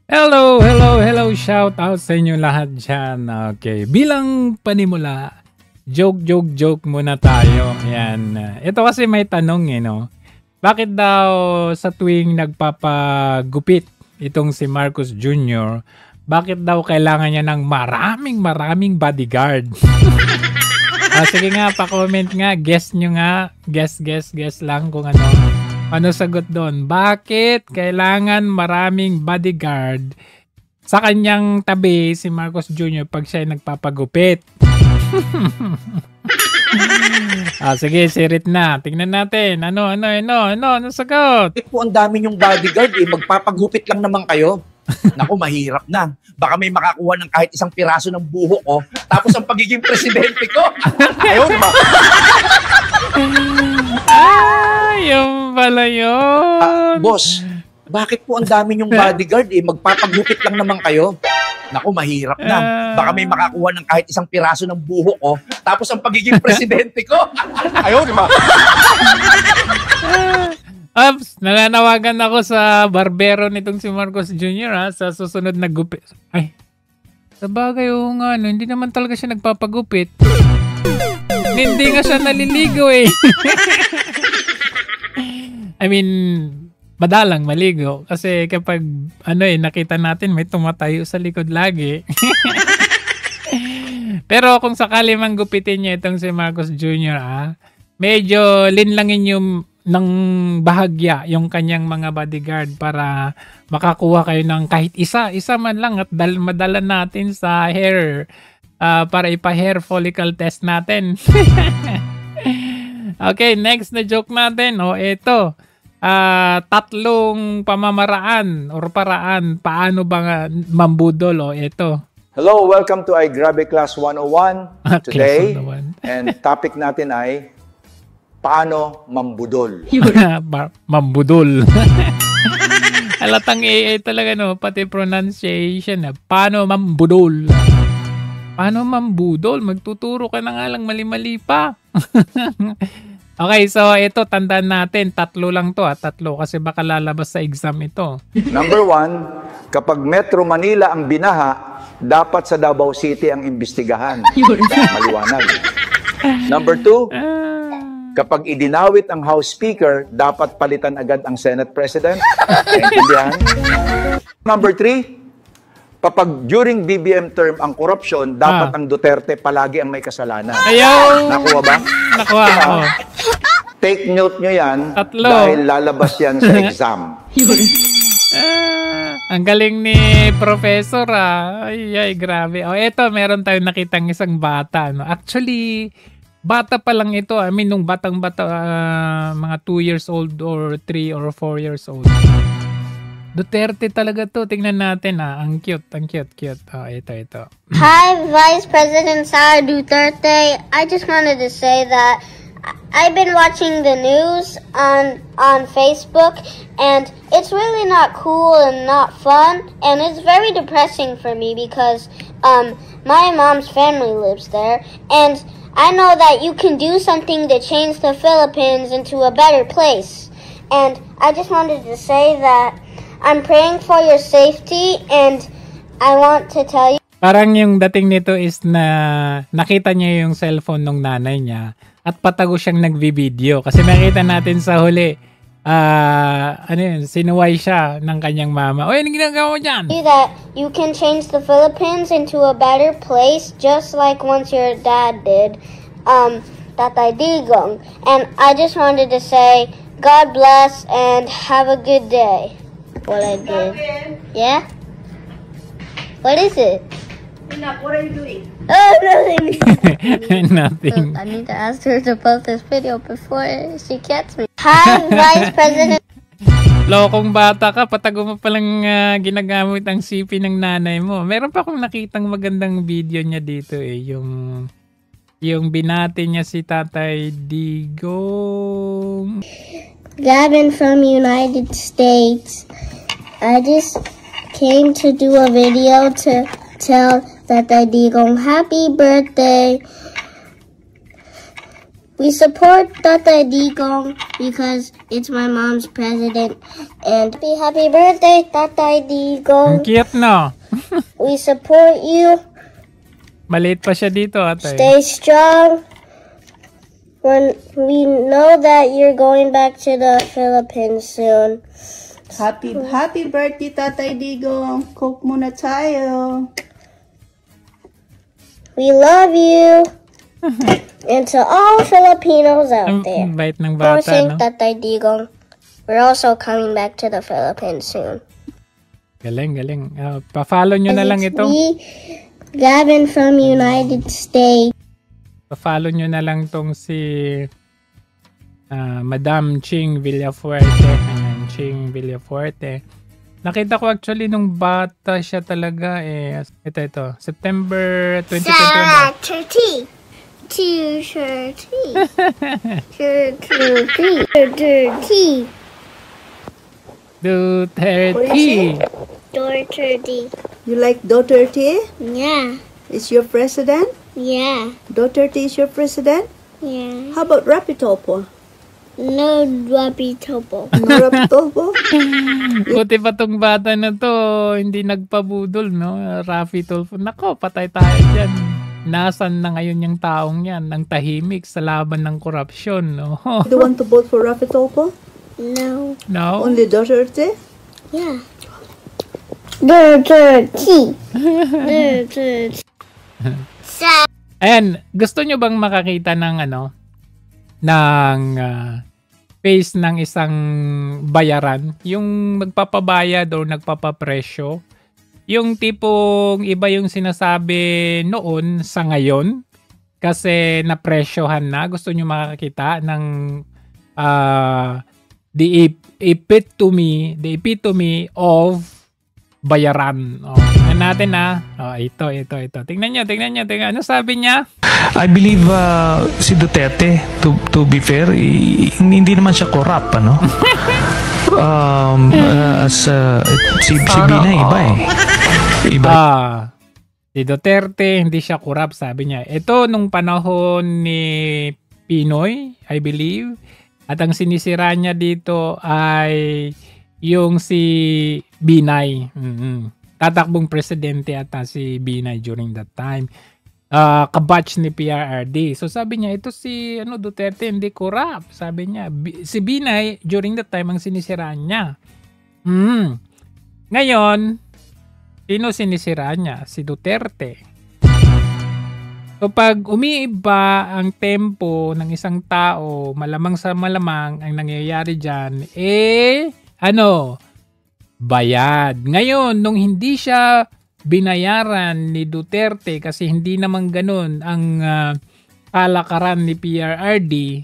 Hello, hello, hello. Shout out sa inyo lahat dyan. Okay, bilang panimula, joke muna tayo. Yan. Ito kasi may tanong no. Bakit daw sa tuwing nagpapagupit itong si Marcos Jr., bakit daw kailangan niya ng maraming bodyguard? Sige nga, pa-comment nga. Guess nyo nga. Guess lang kung ano sagot doon. Bakit kailangan maraming bodyguard sa kanyang tabi si Marcos Jr. pag siya nagpapagupit? Sige, sirit na. Tingnan natin. Ano sagot? Po, ang dami nyong bodyguard magpapagupit lang naman kayo. Naku, mahirap na. Baka may makakuha ng kahit isang piraso ng buhok ko. Tapos ang pagiging presidente ko. Ayun ba? Yung pala yun. Boss, bakit po ang dami nyong bodyguard magpapagupit lang naman kayo? Naku, mahirap na. Baka may makakuha ng kahit isang piraso ng buhok ko. Tapos ang pagiging presidente ko. Ayun ba? Nananawagan ako sa barbero nitong si Marcos Jr. Sa susunod na gupit. Ay, sabagay nga, hindi naman talaga siya nagpapagupit. Hindi nga siya naliligo I mean, madalang maligo. Kasi kapag, nakita natin may tumatayo sa likod lagi. Pero kung sakali mang gupitin niya itong si Marcos Jr., medyo linlangin yung ng bahagya yung kanyang mga bodyguard para makakuha kayo ng kahit isa man lang at madala natin sa hair para ipa-hair follicle test natin. Okay, next na joke natin. Ito. Tatlong pamamaraan or paraan paano ba mambudol. Ito. Hello, welcome to iGrabe Class 101 today. And topic natin ay paano mambudol. Mambudol. Halatang AI talaga pati pronunciation. Paano mambudol? Paano mambudol? Magtuturo ka na nga lang mali-mali pa. Okay, so ito tandaan natin. Tatlo lang to. Tatlo kasi baka lalabas sa exam ito. Number 1, kapag Metro Manila ang binaha, dapat sa Davao City ang imbestigahan. Maliwanag. Number 2, kapag idinawit ang House Speaker, dapat palitan agad ang Senate President. Naintindihan? Number 3, kapag during BBM term ang korupsyon, dapat ang Duterte palagi ang may kasalanan. Ayaw! Nakuha ba? Nakuha ako. Take note nyo yan. Tatlo. Dahil lalabas yan sa exam. Ang galing ni Professor Ay, grabe. Eto, meron tayong nakitang isang bata. Actually, bata pa lang ito. I mean, nung batang-bata, mga 2 years old or 3 or 4 years old. Duterte talaga to. Tingnan natin Ang cute. Ito. Hi, Vice President Sara Duterte. I just wanted to say that I've been watching the news on Facebook, and it's really not cool and not fun, and it's very depressing for me because my mom's family lives there, and I know that you can do something to change the Philippines into a better place. And I just wanted to say that I'm praying for your safety, and I want to tell you. Parang yung dating nito is na nakita niya yung cellphone ng nanay niya at patago siyang nagvi-video. Kasi nakita natin sa huli, sinuway siya ng kanyang mama. Ano ginagawa mo dyan? That you can change the Philippines into a better place just like once your dad did, Tatay Digong. And I just wanted to say, God bless and have a good day. What I did. Yeah? What is it? What are you doing? Oh, nothing. Nothing. I need to ask her to post this video before she gets me. Hi, Vice President. Lokong bata ka, patago mo palang ginagamit ang CP ng nanay mo. Meron pa akong nakitang magandang video niya dito yung binati niya si Tatay Digong. Gavin from United States. I just came to do a video to tell Tatay Digong happy birthday. We support Tata Digong because it's my mom's president. And happy birthday, Tata Ang Digong. cute, no? We support you. Maliit pa siya dito, ate. Stay strong. When we know that you're going back to the Philippines soon. Happy birthday, Tatay Digong. Coke muna tayo. We love you. And to all Filipinos out there. Ang bait ng For bata, saying no? Tatay Digong, we're also coming back to the Philippines soon. Galing. Pa-follow nyo na lang It's ito. me, Gavin from United States. Pa-follow nyo na lang tong si Madam Ching Villafuerte. Ayan, Ching Villafuerte. Nakita ko actually nung bata siya talaga eh. Ito. September 2021. Sarah Turkey. Turkey. Duterte. Turkey. You like Duterte? Yeah. Is your president? Yeah. Duterte is your president? Yeah. How about Rapitopo? No Rapi Topo. No Rapitopo? Buti pa tong bata na to, hindi nagpabudol, no? Rafi Tulfo. Nako, patay tayo dyan. Nasaan na ngayon yung taong yan? Ang tahimik sa laban ng korupsyon, no? You don't want to vote for Rapitopo? No. No? Only Duterte? Yeah. Turkey. Turkey. Ayan, gusto nyo bang makakita ng face ng isang bayaran? Yung magpapabayad o nagpapapresyo? Yung tipong iba yung sinasabi noon sa ngayon kasi napresyohan na. Gusto nyo makakita ng the epitome of bayaran. Tingnan natin ito. Tingnan nyo. Ano sabi niya? I believe si Duterte, to be fair, hindi naman siya corrupt, ano? Si Binay, iba eh. Si Duterte, hindi siya corrupt, sabi niya. Ito, nung panahon ni Pinoy, I believe, at ang sinisira niya dito ay yung si Binay. Tatakbong presidente ata si Binay during that time. Kabatch ni PRRD. So sabi niya, ito si Duterte hindi corrupt. Sabi niya, si Binay during that time ang sinisiraan niya. Ngayon, sino sinisiraan niya? Si Duterte. So pag umiiba ang tempo ng isang tao, malamang sa malamang ang nangyayari dyan, bayad. Ngayon, nung hindi siya binayaran ni Duterte kasi hindi naman ganun ang kalakaran ni PRRD,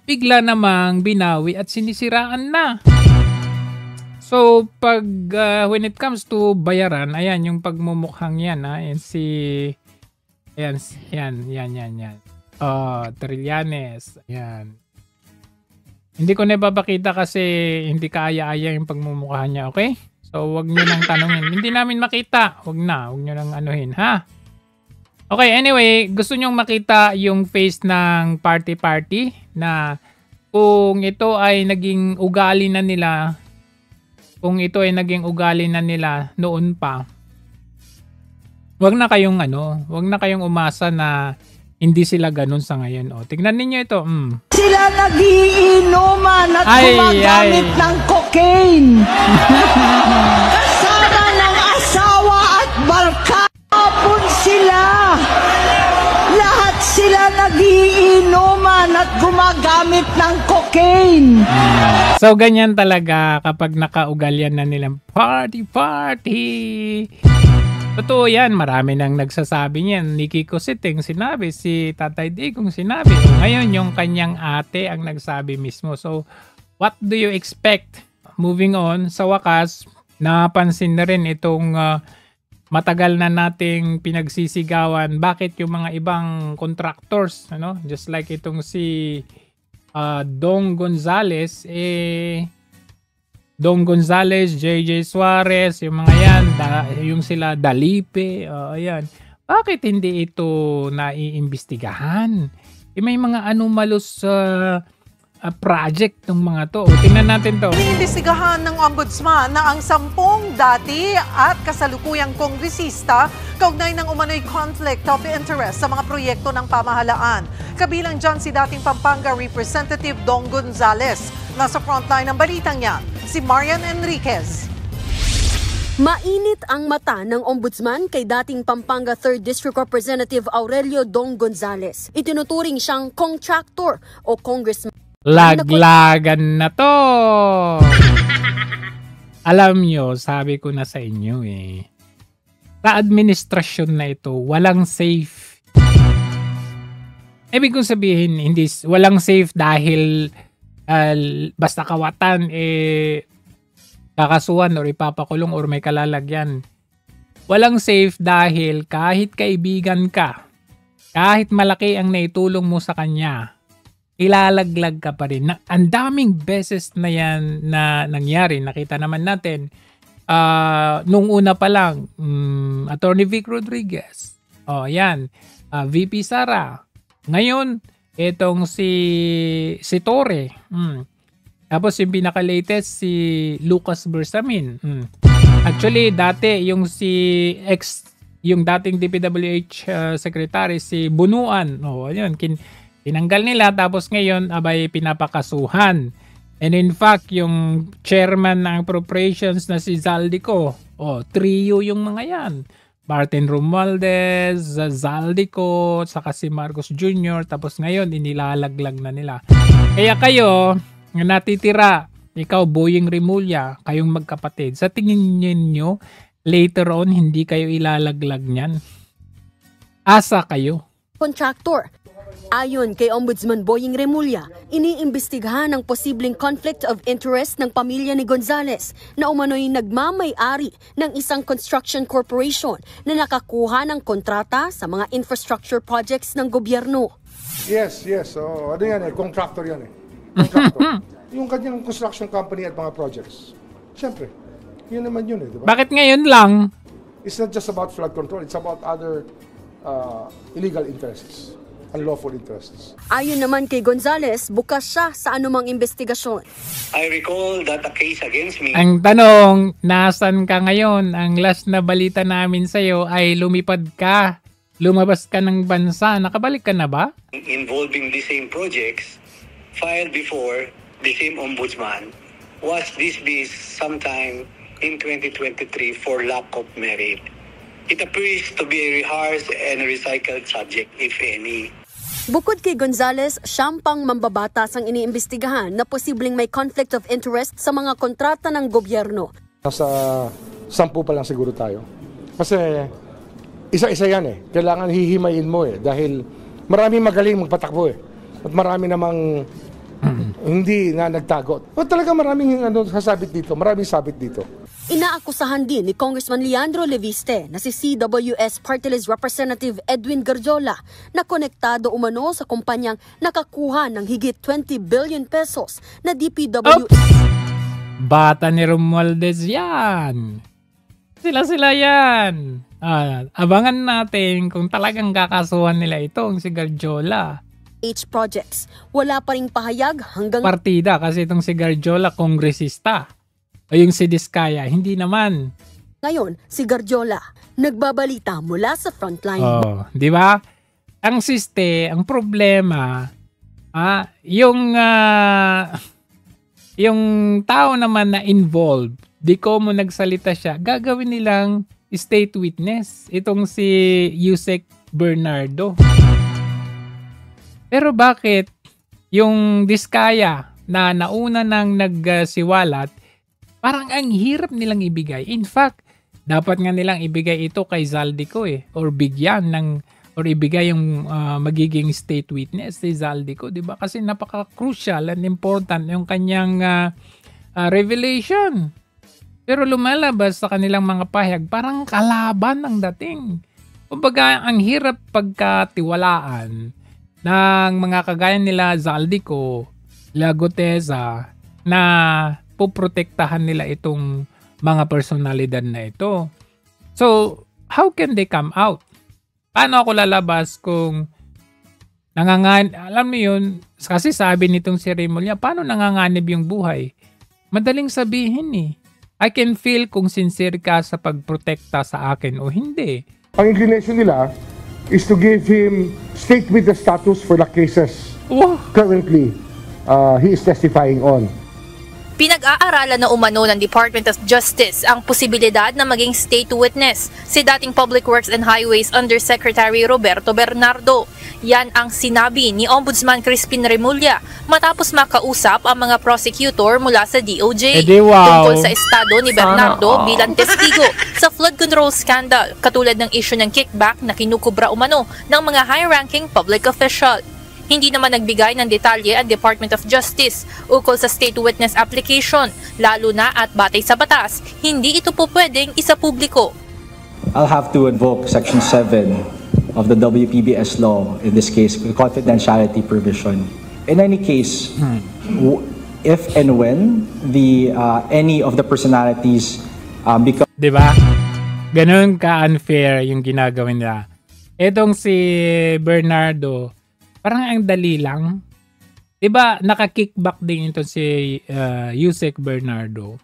bigla namang binawi at sinisiraan na. So, pag when it comes to bayaran, ayan yung pagmumukhang yan. Ayan yan. Trillanes. Ayan. Hindi ko na ipapakita kasi hindi kaaya-aya yung pagmumukha niya, okay? So, wag nyo nang tanongin. Hindi namin makita. Wag nyo nang anuhin, ha? Okay, anyway, gusto nyong makita yung face ng party-party na kung ito ay naging ugali na nila, noon pa, wag na kayong umasa na hindi sila ganun sa ngayon. Tignan ninyo ito. Sila nagiinuman at gumagamit ng cocaine. Kasama ng asawa at barkapon sila. Lahat sila nagiinuman at gumagamit ng cocaine. So, ganyan talaga kapag nakaugalyan na nilang party. Totoo yan, marami nang nagsasabi niyan. Ni Kiko Siting sinabi, si Tatay Digong sinabi. Ngayon, yung kanyang ate ang nagsabi mismo. So, what do you expect? Moving on, sa wakas, napansin na rin itong matagal na nating pinagsisigawan. Bakit yung mga ibang contractors, just like itong si Dong Gonzales, JJ Suarez, yung mga yan, yung sila Dalipe, ayan. Bakit hindi ito naiimbestigahan? may mga anomalous project ng mga to. Tingnan natin to. Iniimbestigahan ng ombudsman na ang 10 dati at kasalukuyang kongresista kaugnay ng umano'y conflict of interest sa mga proyekto ng pamahalaan. Kabilang dyan si dating Pampanga Representative Dong Gonzales. Nasa frontline ng balitang yan, si Marian Enriquez. Mainit ang mata ng ombudsman kay dating Pampanga 3rd District Representative Aurelio Dong Gonzales. Itinuturing siyang contractor o congressman. Laglagan na to! Alam nyo, sabi ko na sa inyo sa administrasyon na ito, walang safe. Ibig kong sabihin, walang safe dahil basta kawatan, kakasuhan or ipapakulong or may kalalagyan. Walang safe dahil kahit kaibigan ka, kahit malaki ang naitulong mo sa kanya, ilalaglag ka pa rin. Ang daming beses na yan na nangyari. Nakita naman natin nung una pa lang, Attorney Vic Rodriguez. Yan. VP Sara. Ngayon, itong si Torre. Tapos yung pinaka-latest si Lucas Bersamin. Actually, dati yung yung dating DPWH secretary si Bunuan. Ayun, tinanggal nila tapos ngayon abay pinapakasuhan. And in fact, yung chairman ng appropriations na si Zaldico, trio yung mga yan. Martin Romualdez, Zaldico, saka si Marcos Jr. Tapos ngayon, inilalaglag na nila. Kaya kayo, natitira, ikaw, Boying Rimulya, kayong magkapatid. Sa tingin niyo, later on, hindi kayo ilalaglag niyan. Asa kayo. Contractor. Ayon kay Ombudsman Boying Remulla, iniimbestigahan ang posibleng conflict of interest ng pamilya ni Gonzales na umano'y nagmamay-ari ng isang construction corporation na nakakuha ng kontrata sa mga infrastructure projects ng gobyerno. Yes. Ano yan contractor yan Contractor. Yung kanyang construction company at mga projects. Siyempre, yun naman yun diba? Bakit ngayon lang? It's not just about flood control, it's about other illegal interests. Unlawful interests. Ayon naman kay Gonzales, bukas siya sa anumang investigasyon. I recall that a case against me. Ang tanong, nasan ka ngayon? Ang last na balita namin sa'yo ay lumipad ka. Lumabas ka ng bansa. Nakabalik ka na ba? Involving the same projects filed before the same ombudsman. Was this sometime in 2023 for lack of merit? It appears to be a rehearsed and recycled subject, if any. Bukod kay Gonzales, siyang pang mambabatas ang iniimbestigahan na posibleng may conflict of interest sa mga kontrata ng gobyerno. Nasa 10 pa lang siguro tayo. Kasi isa-isa yan Kailangan hihimayin mo dahil marami magaling magpatakbo At marami namang hindi na nagtagot. At talaga maraming sabit dito. Inaakusahan din ni Congressman Leandro Leviste na si CWS Party List Representative Edwin Garjola na konektado umano sa kumpanyang nakakuha ng higit 20 billion pesos na DPWH. Bata ni Romualdez yan. Sila yan. Abangan natin kung talagang kakasuhan nila itong si Garjola. Projects. Wala pa ring pahayag hanggang partida kasi itong si Garjola kongresista. O yung si Diskaya, hindi naman. Ngayon, si Garjola, nagbabalita mula sa frontline. Di ba? Ang ang problema, yung tao naman na involved, di ko mo nagsalita siya, gagawin nilang state witness. Itong si Yusek Bernardo. Pero bakit yung Diskaya na nauna nang nagsiwalat, parang ang hirap nilang ibigay. In fact, dapat nga nilang ibigay ito kay Zaldico or bigyan or ibigay yung magiging state witness si Zaldico, di ba? Kasi napaka-crucial and important yung kanyang revelation. Pero lumalabas sa kanilang mga pahayag, parang kalaban ang dating. Kumbaga, ang hirap pagkatiwalaan ng mga kagaya nila Zaldico, Lagoteza, na puprotektahan nila itong mga personalidad na ito. So, how can they come out? Paano ako lalabas kung Alam mo yun, kasi sabi nitong si Remulla, paano nanganganib yung buhay? Madaling sabihin eh. I can feel kung sincere ka sa pagprotekta sa akin o hindi. Ang inclination nila is to give him state witness status for the cases currently he is testifying on. Pinag-aaralan na umano ng Department of Justice ang posibilidad na maging state witness si dating Public Works and Highways Undersecretary Roberto Bernardo. Yan ang sinabi ni Ombudsman Crispin Remulla matapos makausap ang mga prosecutor mula sa DOJ tungkol sa estado ni Bernardo bilang testigo sa flood control scandal, katulad ng issue ng kickback na kinukubra umano ng mga high-ranking public official. Hindi naman nagbigay ng detalye ang Department of Justice ukol sa state witness application, lalo na at batay sa batas, hindi ito po pwedeng isapubliko. I'll have to invoke Section 7 of the WPBS law, in this case, the confidentiality provision. In any case, if and when any of the personalities become... Diba? Ganun ka-unfair yung ginagawin nila. Etong si Bernardo, parang ang dali lang. Diba, naka-kickback din ito si Yusek Bernardo.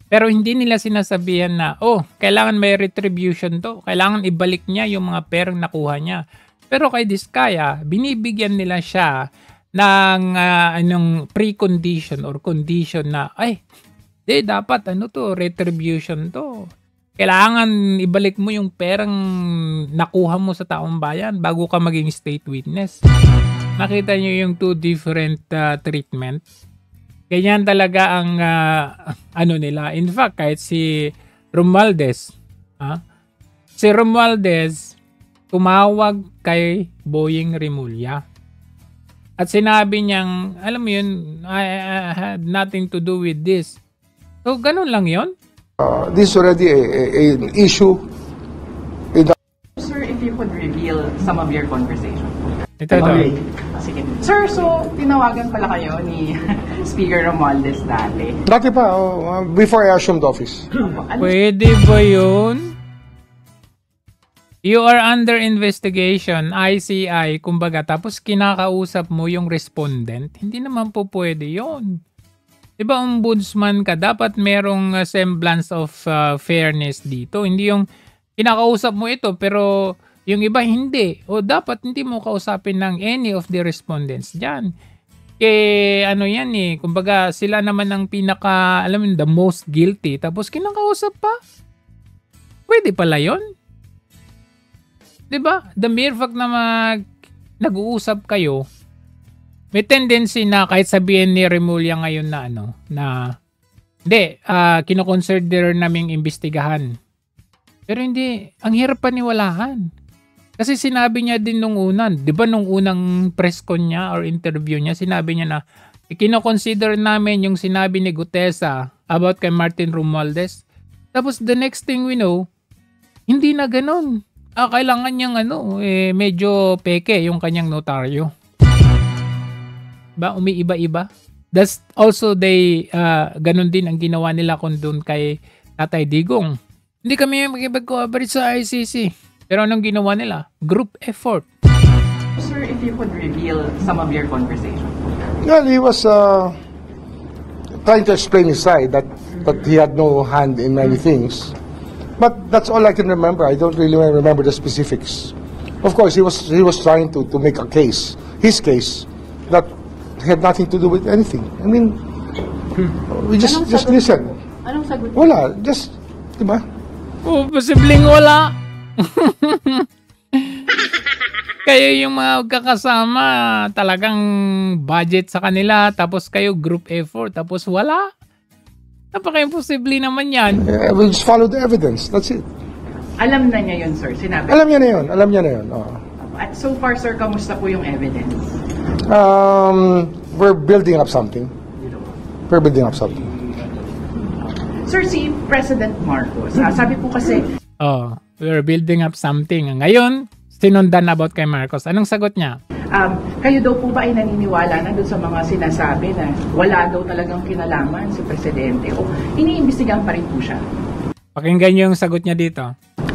Pero hindi nila sinasabihan na, kailangan may retribution to. Kailangan ibalik niya yung mga perang nakuha niya. Pero kay Diskaya, binibigyan nila siya ng precondition or condition na, dapat retribution to. Kailangan ibalik mo yung perang nakuha mo sa taong bayan bago ka maging state witness. Nakita nyo yung two different treatment. Ganyan talaga ang nila. In fact, kahit si Romualdez, tumawag kay Boying Remulla. At sinabi niyang, alam mo yun, I had nothing to do with this. So, ganun lang yun. This is already an issue. Sir, if you could reveal some of your conversation. Ito. Sige. Sir, so tinawagan pala kayo ni Speaker Romualdez dati? Dati pa, before I assumed office. Pwede ba yun? You are under investigation, ICI, kumbaga, tapos kinakausap mo yung respondent. Hindi naman po pwede yun. Diba, ombudsman ka, dapat merong semblance of fairness dito. Hindi yung kinakausap mo ito, pero yung iba hindi. O dapat hindi mo kausapin ng any of the respondents dyan. Kumbaga, sila naman ang the most guilty. Tapos kinakausap pa. Pwede pala yun. Diba? The mere fact na nag-uusap kayo, may tendency na kahit sabihin ni Remulla ngayon na kinoconsider naming imbestigahan. Pero hindi, ang hirap paniwalaan. Kasi sinabi niya din nung unang press con niya or interview niya, sinabi niya na kinoconsider namin yung sinabi ni Gutesa about kay Martin Romualdez. Tapos the next thing we know, hindi na ganun. Kailangan niyang medyo peke yung kanyang notaryo. Umiiba-iba. That's also ganun din ang ginawa nila kung doon kay Tatay Digong. Hindi kami makipag-cooperate sa ICC. Pero anong ginawa nila? Group effort. Sir, if you could reveal some of your conversation. Well, he was trying to explain his side that he had no hand in many things. But that's all I can remember. I don't really remember the specifics. Of course, he was trying to make a case, his case, that had nothing to do with anything. I mean, we just listen. Anong sagot? Wala, just, diba? Posibleng wala. Kayo yung mga kakasama, talagang budget sa kanila, tapos kayo group effort, tapos wala. Napaka-imposible naman yan. We'll just follow the evidence, that's it. Alam na niya yun, sir? Sinabi? Alam niya na yun. At so far, sir, kamusta po yung evidence? We're building up something. Sir, si President Marcos, sabi po kasi... we're building up something. Ngayon, sinundan about kay Marcos. Anong sagot niya? Kayo daw po ba ay naniniwala na doon sa mga sinasabi na wala daw talagang kinalaman si Presidente o iniimbestigahan pa rin po siya? Pakinggan niyo yung sagot niya dito.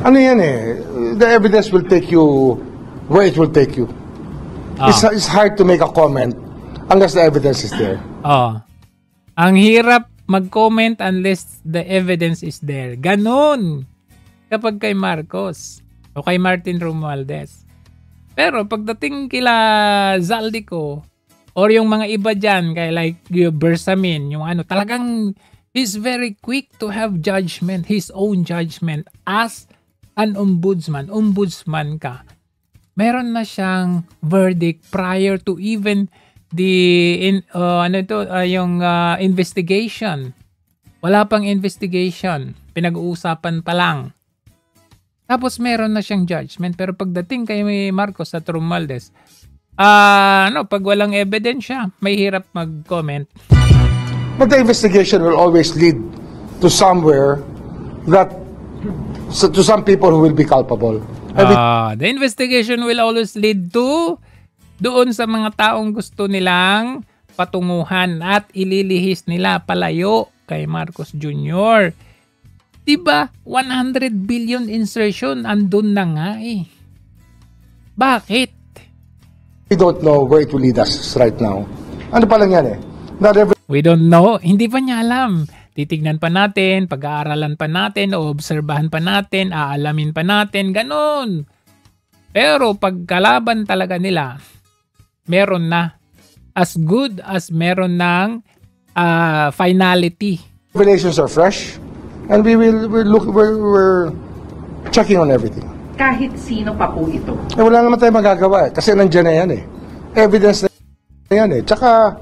The evidence will take you where it will take you. It's hard to make a comment unless the evidence is there. Ang hirap mag-comment unless the evidence is there. Ganon kapag kay Marcos o kay Martin Romualdez. Pero pagdating kila Zaldico or yung mga iba dyan, kay like yung Bersamin, yung ano, talagang he's very quick to have judgment, his own judgment as an ombudsman. Ombudsman ka. Meron na siyang verdict prior to even the investigation. Wala pang investigation. Pinag-uusapan pa lang. Tapos meron na siyang judgment. Pero pagdating kay Marcos at Romualdez, pag walang ebidensya, may hirap mag-comment. But the investigation will always lead to somewhere that to some people who will be culpable. The investigation will always lead to doon sa mga taong gusto nilang patunguhan at ililihis nila palayo kay Marcos Jr. Diba? 100 billion insertion, andun na nga eh. Bakit? We don't know where it will lead us right now. Ano pa lang yan eh? We don't know. Hindi pa niya alam. Titignan pa natin, pag-aaralan pa natin, o obserbahan pa natin, aalamin pa natin, ganun. Pero pagkalaban talaga nila, meron na. As good as meron ng finality. Revelations are fresh. And we're checking on everything. Kahit sino pa po ito. Wala naman tayong magagawa eh. Kasi nandiyan na yan eh. Evidence na yan eh. Tsaka,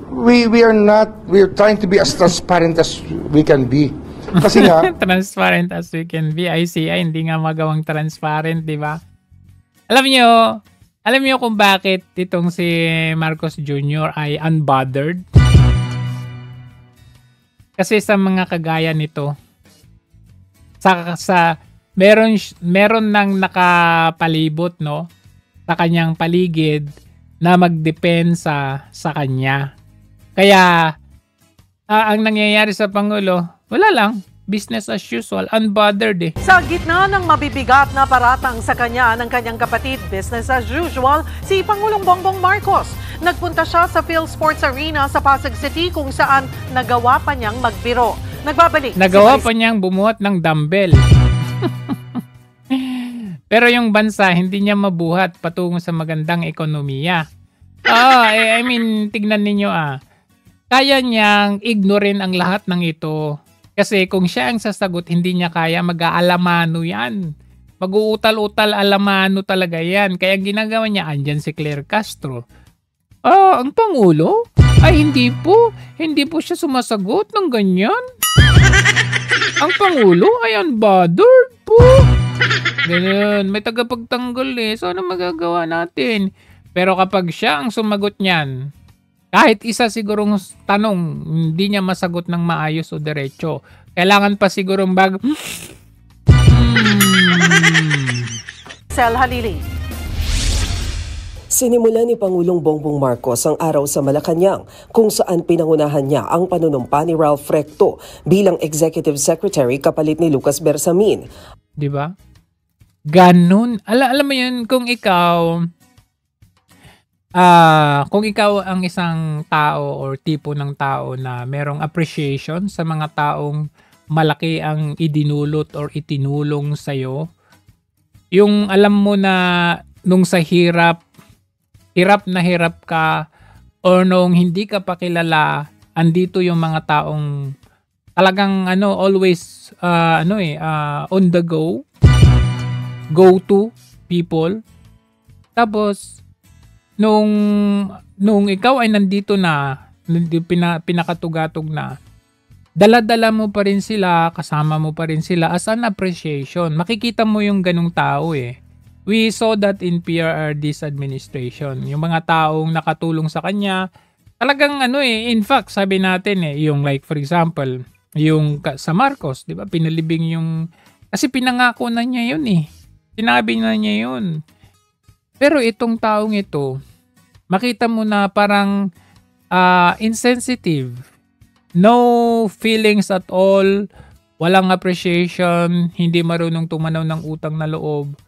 we're trying to be as transparent as we can be. Kasi nga... transparent as we can be. ICI, hindi nga magawang transparent, di ba? Alam niyo kung bakit itong si Marcos Jr. ay unbothered? Kasi sa mga kagaya nito, meron nang nakapalibot, no, sa kanyang paligid na magdepensa sa kanya. Kaya ang nangyayari sa Pangulo, wala lang, business as usual, unbothered eh. Sa gitna ng mabibigat na paratang sa kanya ng kanyang kapatid, business as usual, si Pangulong Bongbong Marcos. Nagpunta siya sa PhilSports Arena sa Pasig City kung saan nagawa pa niyang magbiro. Nagawa pa niyang bumuhat ng dumbbell. Pero yung bansa, hindi niya mabuhat patungo sa magandang ekonomiya. I mean, tignan ninyo kaya niyang ignorin ang lahat ng ito. Kasi kung siya ang sasagot, hindi niya kaya, mag-aalamano yan. Mag-uutal-utal alamano talaga yan. Kaya ginagawa niya, andyan si Claire Castro. Ang Pangulo? Ay, hindi po siya sumasagot ng ganyan. Ang Pangulo ay unbothered po. Ganun, may tagapagtanggol eh. So, ano magagawa natin? Pero kapag siya ang sumagot niyan, kahit isa sigurong tanong, hindi niya masagot ng maayos o diretso. Kailangan pa sigurong Sel Halili. Sinimula ni Pangulong Bongbong Marcos ang araw sa Malacanang kung saan pinangunahan niya ang panunumpa ni Ralph Recto bilang Executive Secretary kapalit ni Lucas Bersamin. Di ba? Ganun. Alam mo yun, kung ikaw ang isang tao or tipo ng tao na merong appreciation sa mga taong malaki ang idinulot or itinulong sa'yo, yung alam mo na nung sa hirap ka or nung hindi ka pa kilala, andito yung mga taong talagang always on the go to people. Tapos nung ikaw ay nandito na, pinakatugatog na, dala-dala mo pa rin sila, kasama mo pa rin sila as an appreciation. Makikita mo yung ganung tao eh. We saw that in PRRD's administration. Yung mga taong nakatulong sa kanya, talagang in fact, sabi natin yung like for example, yung sa Marcos, di ba? Pinalibing yung, kasi pinangako na niya yun eh. Sinabi na niya yun. Pero itong taong ito, makita mo na parang insensitive. No feelings at all. Walang appreciation. Hindi marunong tumanaw ng utang na loob.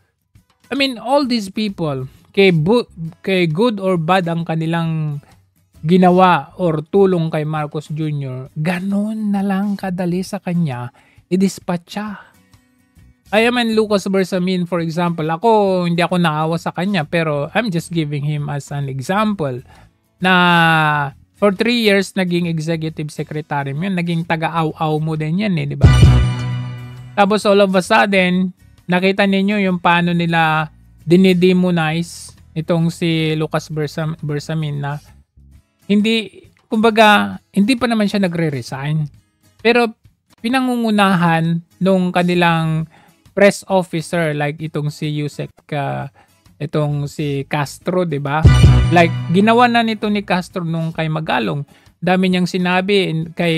I mean, all these people, kay good or bad ang kanilang ginawa or tulong kay Marcos Jr., ganun na lang kadali sa kanya i-dispatcha. I mean, Lucas Bersamin, for example, hindi ako naawa sa kanya, pero I'm just giving him as an example na for 3 years naging executive secretary mo yan, naging taga-aw-aw mo din yan di ba? Tapos all of a sudden, nakita ninyo yung paano nila dinidemonize itong si Lucas Bersamin na hindi pa naman siya nagre-resign. Pero pinangungunahan nung kanilang press officer like itong si Yusek, itong si Castro, 'di ba? Like ginawa na nito ni Castro nung kay Magalong. Dami niyang sinabi kay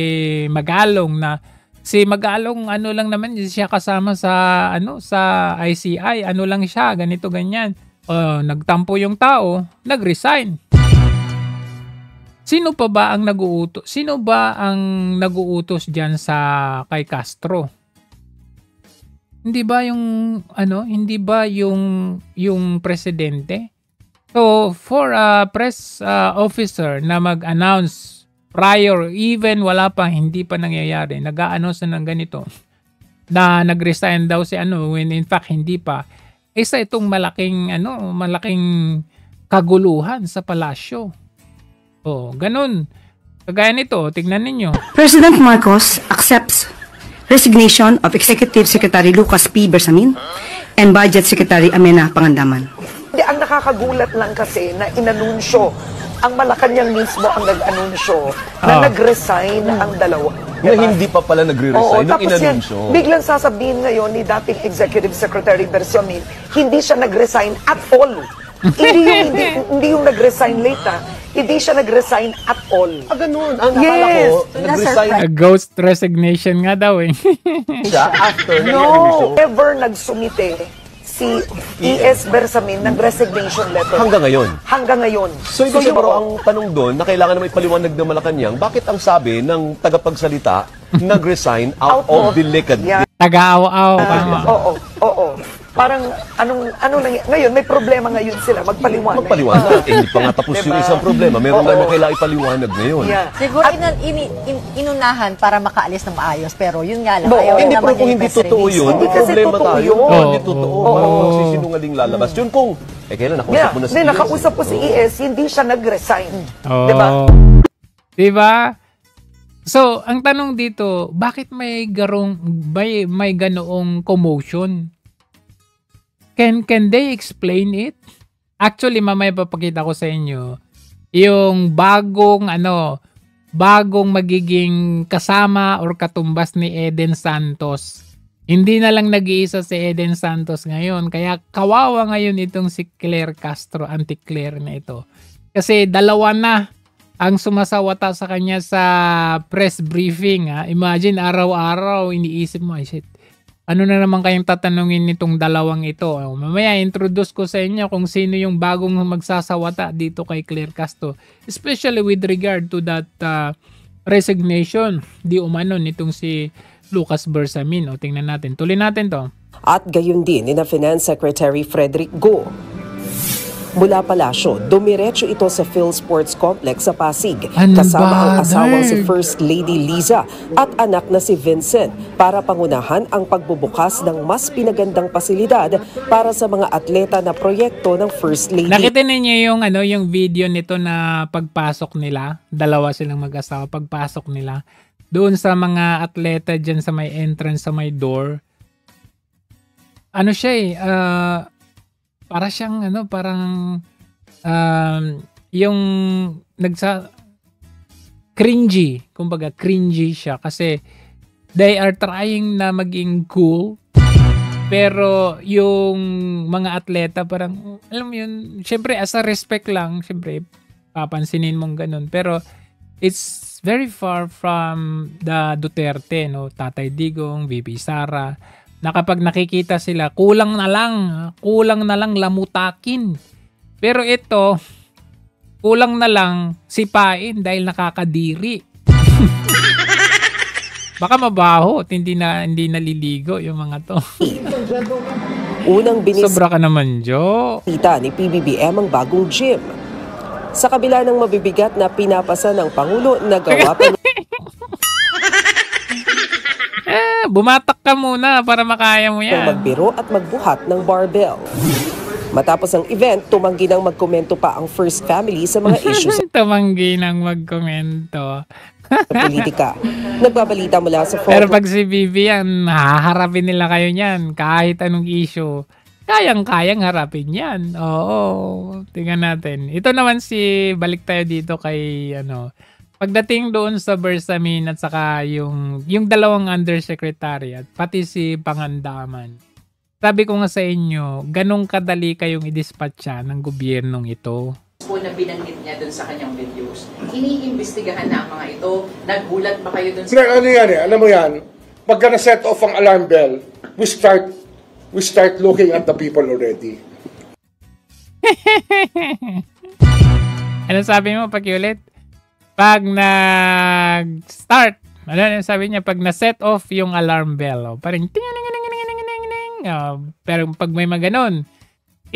Magalong na si Magalong lang naman siya kasama sa sa ICI, lang siya, ganito ganyan. Nagtampo yung tao, nag-resign. Sino ba ang naguutos diyan sa kay Castro? Hindi ba yung presidente? So for a press officer na mag-announce prior, even hindi pa nangyayari, nag-a-announce na ng ganito na nag-resign daw si when in fact hindi pa, isa itong malaking kaguluhan sa palasyo. Ganun. Kagaya nito, tignan ninyo. President Marcos accepts resignation of Executive Secretary Lucas P. Bersamin and Budget Secretary Amena Pangandaman. Ang nakakagulat lang kasi na inanunsyo, ang Malacanang mismo ang nag-anunsyo na nag-resign ang dalawa. Na hindi pa pala nagre-resign nung inanunsyo. Biglang sasabihin ngayon ni dating Executive Secretary Bersamin, hindi siya nag-resign at all. hindi yung nag-resign late Hindi siya nag-resign at all. Ganun. Ang nakala ko, nag-resign. Ghost resignation nga daw siya after never nagsumite si E.S. Bersamin ng resignation letter. Hanggang ngayon? Hanggang ngayon. So ibig sabihin, ang tanong doon na kailangan na may paliwanag ng Malacanang, bakit ang sabi ng tagapagsalita nag-resign out of the liquid? Taga-aw-aw. Oo. Parang, ngayon, may problema ngayon sila. Magpaliwanag. Hindi pa nga tapos yung isang problema. Meron na kailangan ipaliwanag ngayon. Siguro inunahan para makaalis ng maayos. Pero yun nga lang. Hindi, pero kung hindi totoo yun, may problema tayo. Hindi totoo. Magsisinungaling lalabas. Yun kung, kailan nakausap mo na si ES? Nakausap po si ES, hindi siya nag-resign. Diba? Diba? So, ang tanong dito, bakit may ganoong commotion? Can they explain it? Actually, mamaya papakita ko sa inyo yung bagong magiging kasama or katumbas ni Eden Santos. Hindi na lang nag-iisa si Eden Santos ngayon. Kaya kawawa ngayon itong si Claire Castro, anti-Claire na ito. Kasi dalawa na ang sumasawata sa kanya sa press briefing. Imagine, araw-araw iniisip mo, shit. Ano na naman kayong tatanungin nitong dalawang ito? Mamaya, introduce ko sa inyo kung sino yung bagong magsasawata dito kay Claire Castro. Especially with regard to that resignation di umano nitong si Lucas Bersamin. Tingnan natin. Tuloy natin to. At gayon din ni na Finance Secretary Frederick Go. Mula Palasyo, dumiretso ito sa PhilSports Complex sa Pasig, kasama ang asawang si First Lady Liza at anak na si Vincent para pangunahan ang pagbubukas ng mas pinagandang pasilidad para sa mga atleta na proyekto ng First Lady. Nakita niyo yung video nito na pagpasok nila, dalawa silang mag-asawa, pagpasok nila doon sa mga atleta dyan sa may entrance, sa may door. Para siyang yung cringy, kumbaga cringy siya kasi they are trying na maging cool, pero yung mga atleta parang, alam mo yun, syempre as a respect lang, syempre papansinin mong ganun, pero it's very far from the Duterte, Tatay Digong, VP Sara, na kapag nakikita sila, kulang na lang lamutakin. Pero ito, kulang na lang sipain dahil nakakadiri. Baka mabaho at hindi naliligo yung mga to. Unang Sobra ka naman, Jo. binisita ni PBBM ang bagong gym. Sa kabila ng mabibigat na pinapasa ng Pangulo, nagawa pa Bumatak ka muna para makaya mo yan. magbiro at magbuhat ng barbell. Matapos ang event, tumanggi nang magkomento pa ang First Family sa mga issues Tumanggi nang magkomento. sa politika. Nagbabalita mula sa Pero pag si Bibi yan, haharapin nila kayo niyan. Kahit anong issue, kayang-kayang harapin yan. Oo, tingnan natin. Ito naman balik tayo dito kay, pagdating doon sa Bersamin at saka yung dalawang undersecretary at pati si Pangandaman. Sabi ko nga sa inyo, ganong kadali kayong i-dispatcha ng gobyernong ito. Po na binanggit niya dun sa kanyang videos. Iniimbestigahan na ang mga ito. Naghulat ba kayo dun sa... Ano yan eh, alam mo yan, pagka na-set off ang alarm bell, we start looking at the people already. Ano sabi mo, pakiulit? Pag nag-start, sabi niya, pag na-set off yung alarm bell, parang ting-ting-ting-ting-ting-ting-ting. Pero pag may maganon,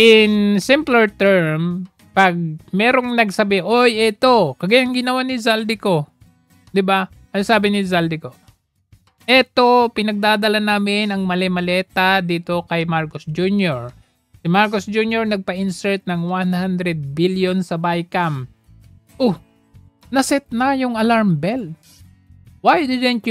in simpler term, pag merong nagsabi, oy, ito, kagaya yung ginawa ni Zaldico. Diba? Ano sabi ni Zaldico? Ito, pinagdadala namin ang mali-maleta dito kay Marcos Jr. Si Marcos Jr. nagpa-insert ng 100 billion sa BICAM. Naset na yung alarm bell. Why didn't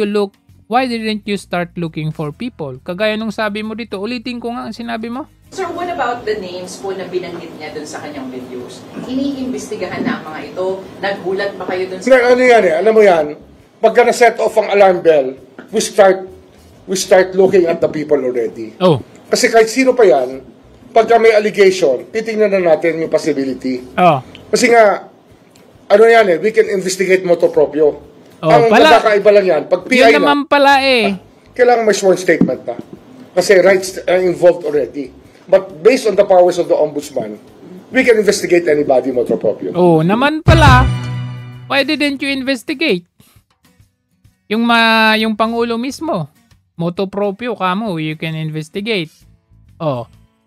you start looking for people? Kagaya nung sabi mo dito, ulitin ko nga ang sinabi mo. Sir, what about the names po na binanggit niya dun sa kanyang videos? Iniimbestigahan na ang mga ito. Naghulat ba kayo dun sa... Ano yan eh, alam mo yan, pagka na-set off ang alarm bell, we start looking at the people already. Kasi kahit sino pa yan, pagka may allegation, titingnan na natin yung possibility. Kasi nga, we can investigate motu proprio. Ang magkakaiba lang yan, pag PI yun naman pala kailangan may sworn statement na. Kasi rights are involved already. But based on the powers of the Ombudsman, we can investigate anybody motu proprio. Naman pala. Why didn't you investigate? Yung Pangulo mismo, motu proprio kamo, you can investigate.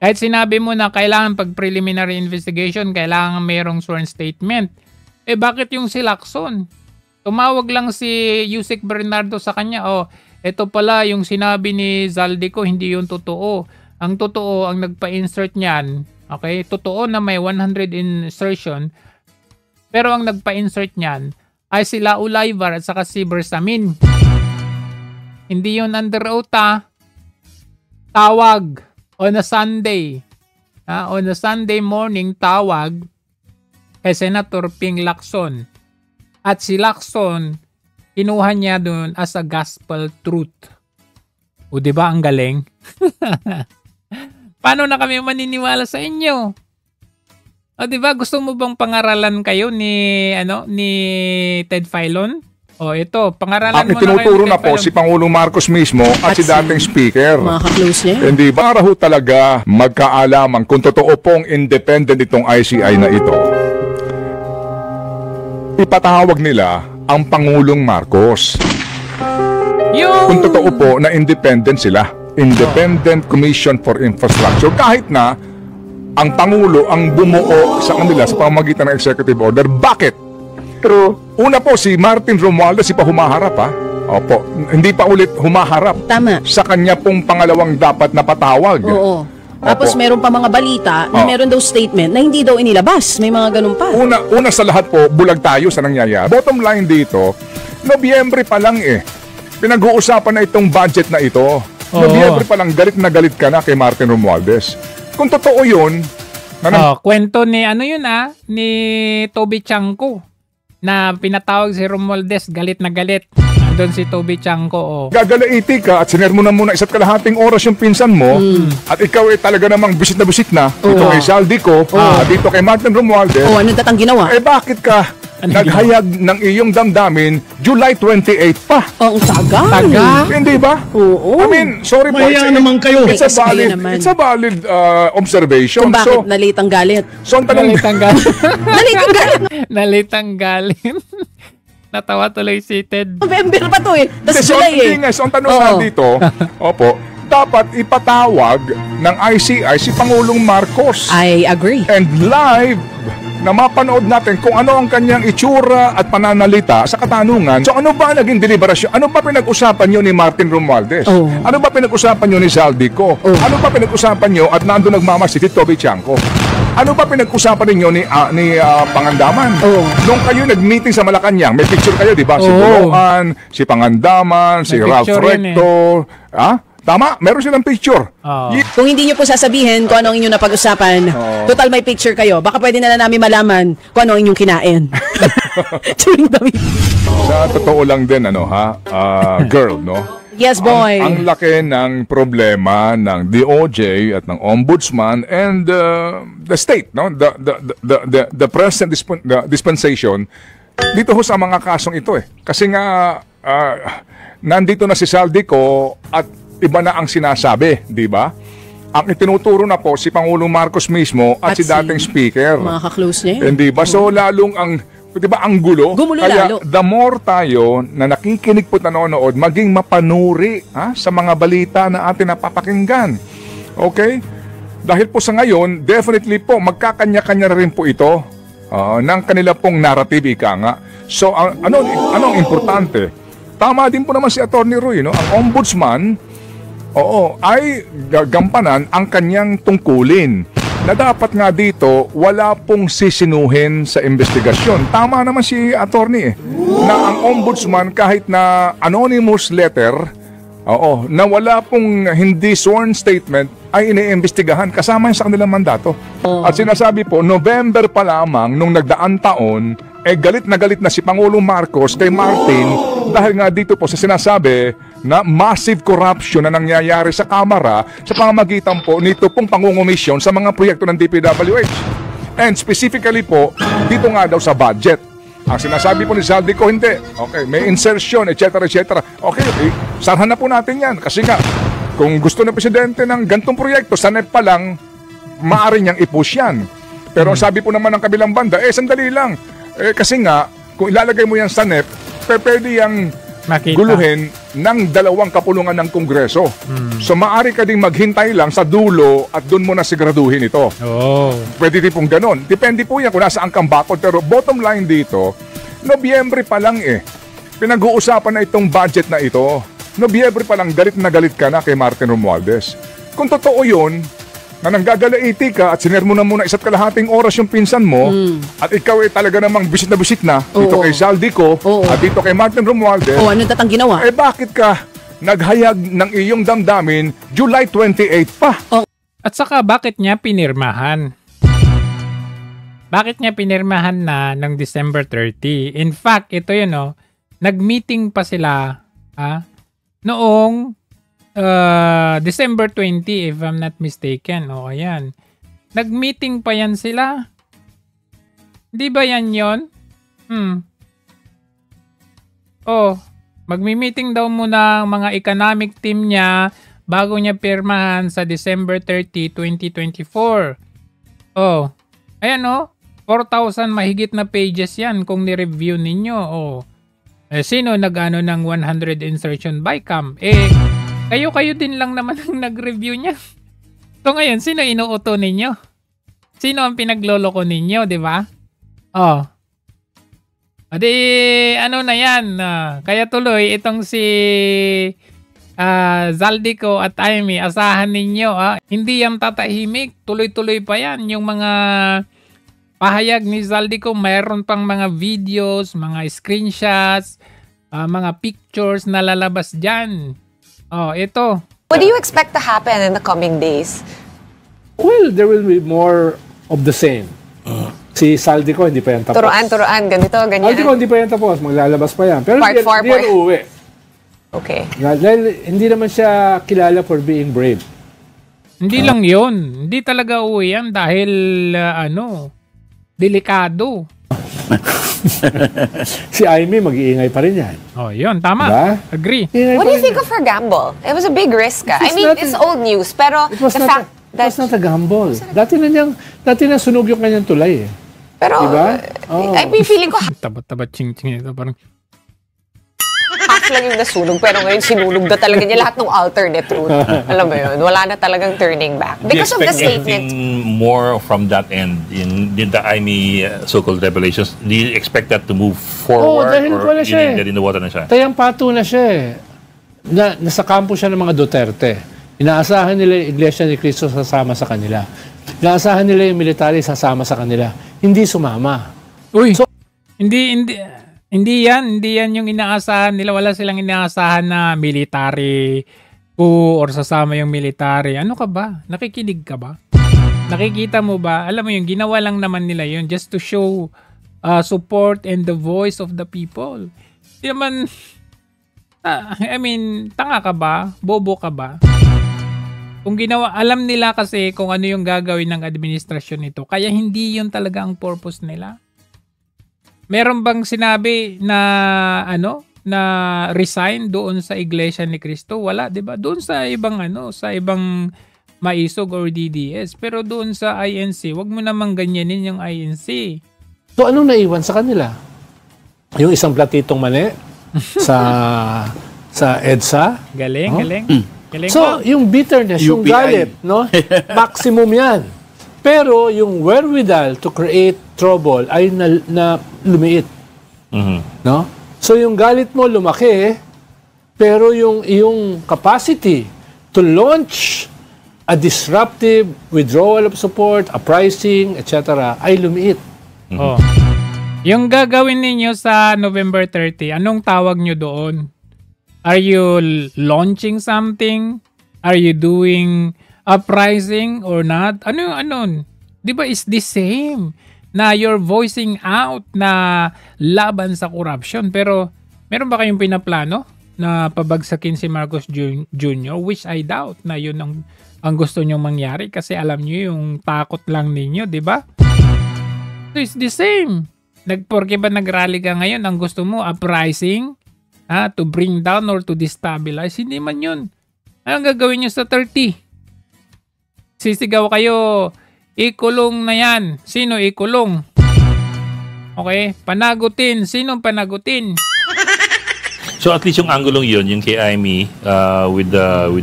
Kahit sinabi mo na kailangan pag preliminary investigation, kailangan mayroong sworn statement. Bakit yung si Lacson? Tumawag lang si Yusek Bernardo sa kanya, ito pala yung sinabi ni Zaldico, hindi yung totoo. Ang totoo, ang nagpa-insert niyan, totoo na may 100 insertion, pero ang nagpa-insert niyan ay si Lau Laivar at saka si Bersamin. Hindi yun under oath, Tawag on a Sunday. On a Sunday morning, tawag kay Senator Ping Lacson. At si Lacson, kinuha niya doon as a gospel truth. Diba ang galing? Paano na kami maniniwala sa inyo? Diba gusto mo bang pangaralan kayo ni Ted Filon? Ito, pangaralan mo na kayo. Itinuturo na po si Pangulong Marcos mismo at si dating speaker. Mga ka-close niya. Hindi ba raw talaga magkaalaman kung totoo pong independent itong ICI na ito? Ipatawag nila ang Pangulong Marcos. Kung totoo po na independent sila. Independent Commission for Infrastructure. Kahit na ang Pangulo ang bumuo sa kanila sa pamamagitan ng executive order. Bakit? True. Una po, si Martin Romualdez, pa humaharap Opo, hindi pa ulit humaharap. Tama. Sa kanya pong pangalawang dapat na patawag. Oo. Tapos meron pa mga balita na meron daw statement na hindi daw inilabas. May mga ganun pa. Una sa lahat po, bulag tayo sa nangyayari. Bottom line dito, Nobyembre pa lang pinag-uusapan na itong budget na ito. Nobyembre pa lang, galit na galit ka na kay Martin Romualdez. Kung totoo yun... kwento ni ni Toby Chanko na pinatawag si Romualdez, galit na galit. Nandun si Toby Chanko. Gagalaiti ka at siner mo na muna isa't kalahating oras yung pinsan mo at ikaw talaga namang bisit na dito kay Zaldico at dito kay Martin Romualdez. Ano datang ginawa? Bakit ka naghayag ng iyong damdamin July 28 pa? Ang tagal. Hindi ba? Oo. I mean, sorry po. naman kayo. It's a valid observation. Kung bakit nalitang galit? So, ang tanong... Nalitang galit. Nalitang galit. Nalitang galit. Natawa tuloy si Ted. November pa to Tapos July So, ang tanong na dito, dapat ipatawag ng ICI si Pangulong Marcos. I agree. And live na mapanood natin kung ano ang kanyang itsura at pananalita sa katanungan. So ano ba naging deliberasyon? Ano ba pinag-usapan nyo ni Martin Romualdez? Ano ba pinag-usapan nyo ni Zaldico? Ano ba pinag-usapan nyo at nandun nagmamahal si Tito Bianco? Ano ba pinag-usapan ninyo ni Pangandaman? Nung kayo nag-meeting sa Malacanang, may picture kayo, di ba? Si Buluan, si Pangandaman, si Ralph Recto. Tama? Meron silang picture. Kung hindi nyo po sasabihin kung ano ang inyong napag-usapan, total may picture kayo, baka pwede na namin malaman kung ano ang inyong kinain. During the meeting. Sa totoo lang din, girl, no? Yes, boy. Ang laki ng problema ng DOJ at ng Ombudsman and the state, no? The present dispensation dito ho sa mga kasong ito eh. Kasi nga nandito na si Zaldico at iba na ang sinasabi, di ba? Ang itinuturo na po si Pangulong Marcos mismo at si dating speaker. Mga ka-close niya. Hindi ba? So lalong ang, di ba, ang gulo? Gumulo kaya lalo. The more tayo na nakikinig po nanonood, maging mapanuri sa mga balita na atin napapakinggan. Okay? Dahil po sa ngayon, definitely po, magkakanya-kanya rin po ito ng kanila pong narrative, ika nga. So, anong importante? Tama din po naman si Attorney Roy, no? Ang ombudsman, ay gagampanan ang kanyang tungkulin na dapat nga dito wala pong sisinuhin sa investigasyon. Tama naman si attorney na ang ombudsman kahit na anonymous letter, na wala pong hindi sworn statement ay iniimbestigahan kasama sa kanilang mandato. At sinasabi po, November pa lamang nung nagdaang taon, galit na si Pangulong Marcos kay Martin dahil nga dito po sa sinasabi na massive corruption na nangyayari sa Kamara sa pamamagitan po nito pong pangungumisyon sa mga proyekto ng DPWH. And specifically po, dito nga daw sa budget. Ang sinasabi po ni Zaldico, hindi. Okay, may insertion, etc. Okay, sarhan na po natin yan. Kasi nga, kung gusto ng Presidente ng gantong proyekto, sa NEP pa lang, maaari niyang i-push yan. Pero sabi po naman ng kabilang banda, sandali lang. Kasi nga, kung ilalagay mo yan sa NEP, pwede yang guluhin ng dalawang kapulungan ng Kongreso. So maaari ka ding maghintay lang sa dulo at doon mo na siguraduhin ito. Pwede din pong ganon. Depende po yan kung nasaan kang bakod. Pero bottom line dito, Nobyembre pa lang pinag-uusapan na itong budget na ito. Nobyembre pa lang, galit na galit ka na kay Martin Romualdez. Kung totoo yun, na nanggagalaiti ka at sinermo na muna isa't kalahating oras yung pinsan mo at ikaw talaga namang bisit na dito kay Zaldico at dito kay Martin Romualdez. Ano datang ginawa? Bakit ka naghayag ng iyong damdamin July 28 pa? At saka bakit niya pinirmahan? Bakit niya pinirmahan na ng December 30? In fact, ito yun nag-meeting pa sila noong December 20, if I'm not mistaken. Ayan. Nag-meeting pa yan sila. Di ba yan yon? Magmi-meeting daw muna ang mga economic team niya bago niya pirmahan sa December 30, 2024. Ayan 4,000 mahigit na pages yan kung ni-review ninyo. Sino nag-ano ng 100 insertion by cam? Kayo din lang naman ang nag-review niya. So ngayon, sino inuuto ninyo? Sino ang pinagloloko ninyo, di ba? Ano na yan? Kaya tuloy, itong si Zaldico at Amy, asahan ninyo. Hindi yan tatahimik. Tuloy-tuloy pa yan. Yung mga pahayag ni Zaldico, mayroon pang mga videos, mga screenshots, mga pictures na lalabas dyan. Ito. What do you expect to happen in the coming days? Well, there will be more of the same. Si Zaldico, hindi pa yan tapos. Turuan, ganito, ganyan. Zaldico, hindi pa yan tapos. Maglalabas pa yan. Pero hindi yan uuwi. Okay. Dahil hindi naman siya kilala for being brave. Hindi lang yun. Hindi talaga uuwi yan dahil, delikado. Si Amy, mag-iingay pa rin yan. Yun, tama. Diba? Agree. What do you think of her gamble? It was a big risk. It's old news, pero the fact that... It was not a gamble. Dati na sunog yung kanyang tulay Pero, diba? I feeling ko... Tabat-tabat ching-ching ito. Parang... Half half lang yung nasunog, pero ngayon sinunog na talaga niya lahat ng alternate route. Alam mo yun, wala na talagang turning back. Because of the statement. More from that end, in the IME so-called revelations, do you expect that to move forward? Dahil wala siya in the water na siya? Tayang pato na siya eh. Nasa kampo siya ng mga Duterte. Inaasahan nila yung Iglesia ni Cristo sasama sa kanila. Inaasahan nila yung military sasama sa kanila. Hindi sumama. Uy, hindi yan yung inaasahan nila. Wala silang inaasahan na military or sasama yung military. Ano ka ba? Nakikinig ka ba? Nakikita mo ba? Alam mo yung ginawa lang naman nila yun just to show support and the voice of the people. Hindi naman, tanga ka ba? Bobo ka ba? Kung ginawa, alam nila kasi kung ano yung gagawin ng administrasyon nito. Kaya hindi yun talaga ang purpose nila. Meron bang sinabi na na resign doon sa Iglesia ni Cristo? Wala, 'di ba? Doon sa ibang sa ibang maisog or DDS. Pero doon sa INC, wag mo namang ganyanin yung INC. So anong naiwan sa kanila? Yung isang platitong mali sa EDSA? Galing. So, yung bitterness, yung galit, no? Maximum yan. Pero yung wherewithal to create trouble ay na lumiit. No? So, yung galit mo lumaki, pero yung iyong capacity to launch a disruptive withdrawal of support, uprising, etc. ay lumiit. Oh. Yung gagawin ninyo sa November 30, anong tawag nyo doon? Are you launching something? Are you doing uprising or not? Ano? Di ba it's the same na you're voicing out na laban sa corruption. Pero meron ba kayong pinaplano na pabagsakin si Marcos Jr.? Which I doubt na yun ang gusto nyong mangyari kasi alam nyo yung takot lang ninyo, di ba? So it's the same. Porke ba nagrally ka ngayon, ang gusto mo uprising? To bring down or to destabilize, hindi man yun. Anong gagawin nyo sa 30? Sisigaw kayo, ikulong na yan. Sino ikulong? Okay, panagutin. Sino panagutin? So at least yung angulong yun, yung kay IME with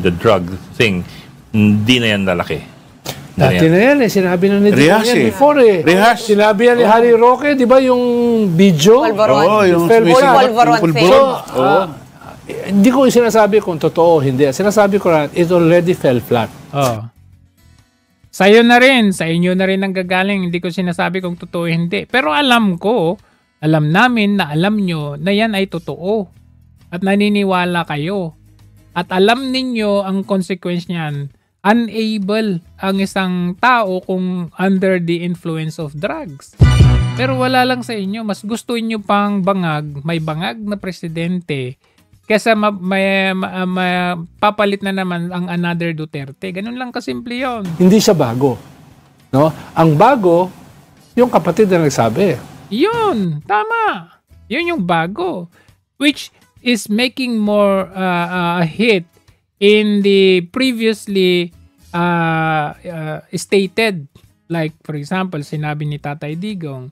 the drug thing, hindi na yan lalaki. Dati na yan sinabi na ni Rehas before Rehas. Sinabi yan ni Harry Roque, di ba yung video? Yung Polvoron thing. Hindi ko sinasabi kung totoo o hindi. Sinasabi ko na it already fell flat. Sa inyo na rin ang gagaling. Hindi ko sinasabi kung totoo o hindi. Pero alam namin na alam nyo na yan ay totoo. At naniniwala kayo. At alam ninyo ang consequence niyan. Unable ang isang tao kung under the influence of drugs. Pero wala lang sa inyo. Mas gusto inyo pang may bangag na presidente kesa papalit na naman ang another Duterte. Ganun lang kasimple yun. Hindi siya bago. No? Ang bago, yung kapatid na nagsabi. Yun, tama. Yun yung bago. Which is making more a hit in the previously stated, like for example, sinabi ni Tatay Digong,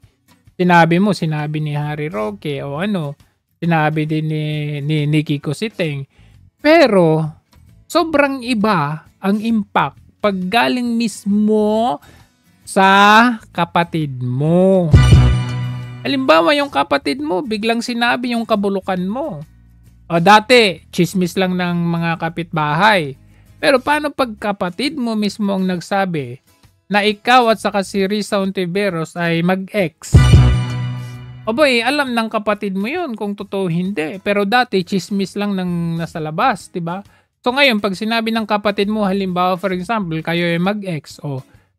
sinabi ni Harry Roque, o sinabi din ni Nikki Cositeng. Pero sobrang iba ang impact pag galing mismo sa kapatid mo. Halimbawa, yung kapatid mo, biglang sinabi yung kabulukan mo. Dati, chismis lang ng mga kapitbahay. Pero paano pag kapatid mo mismo ang nagsabi na ikaw at saka si Risa Ontiveros ay mag-ex? Alam ng kapatid mo yun kung totoo hindi. Pero dati, chismis lang ng nasa labas, diba? So ngayon, pag sinabi ng kapatid mo, halimbawa for example, kayo ay mag-ex,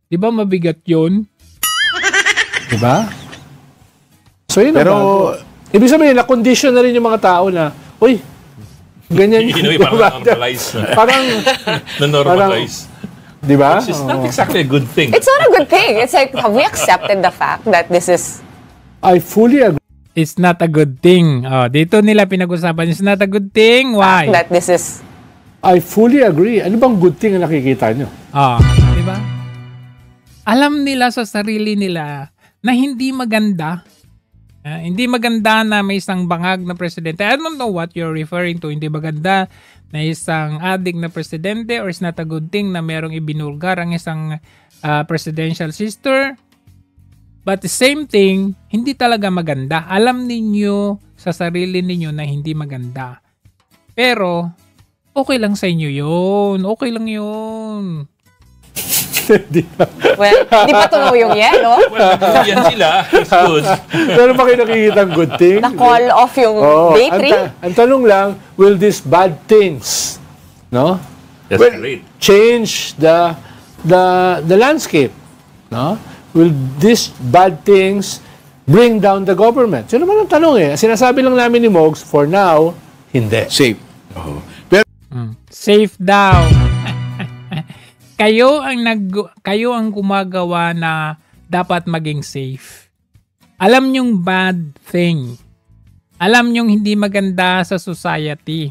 diba mabigat yun? Diba? So yun pero, ibig sabihin, na-condition na rin yung mga tao na, uy, ganyan yung parang normalize. Di ba? Which is not exactly a good thing. It's not a good thing. It's like, have we accepted the fact that this is... I fully agree. It's not a good thing. Dito nila pinag-usapan, it's not a good thing. Why? That this is... I fully agree. Ano bang good thing na nakikita nyo? Di ba? Alam nila sa sarili nila na hindi maganda Hindi maganda na may isang bangag na presidente. I don't know what you're referring to. Hindi maganda na isang adik na presidente, or is not a good thing na merong ibinulgar ang isang presidential sister. But the same thing, hindi talaga maganda. Alam ninyo sa sarili ninyo na hindi maganda. Pero, okay lang sa inyo yun. Okay lang yun. Well, di pa tunaw yung yelo. Well, yan sila. It's good. Pero ba kayo nakikita ang good thing? Na-call off yung bakery? Ang tanong lang, will these bad things, no? That's great. Change the landscape, no? Will these bad things bring down the government? Yun naman ang tanong eh. Sinasabi lang namin ni Mogs, for now, hindi. Safe. Pero, safe daw. Kayo ang gumagawa na dapat maging safe. Alam nyong bad thing. Alam nyong hindi maganda sa society.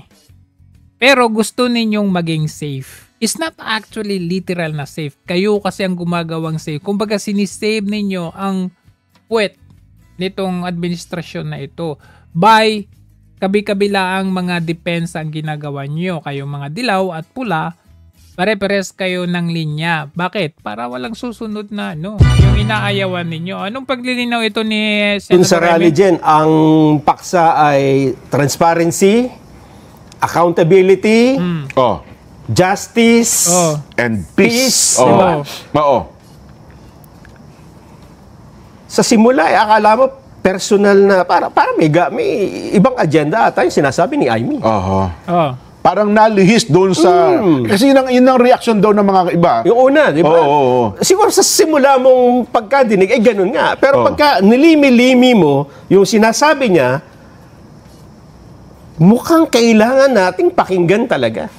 Pero gusto ninyong maging safe. It's not actually literal na safe. Kayo kasi ang gumagawang safe. Kumbaga sinisave ninyo ang puwet nitong administrasyon na ito by kabi-kabila ang mga depensa ang ginagawa nyo. Kayong mga dilaw at pula, pare-pares kayo ng linya. Bakit? Para walang susunod na yung inaayawan ninyo. Anong paglilinaw ito ni Senator Sa rally dyan, ang paksa ay transparency, accountability, justice, and peace. Diba? Sa simula, akala mo personal na, para may ibang agenda ata yung sinasabi ni Amy. Parang nalihis doon sa... Kasi yun ang reaction daw ng mga iba. Yung una, di ba? Siguro sa simula mong pagkadinig, ganun nga. Pero pagka nilimi-limi mo yung sinasabi niya, mukhang kailangan nating pakinggan talaga.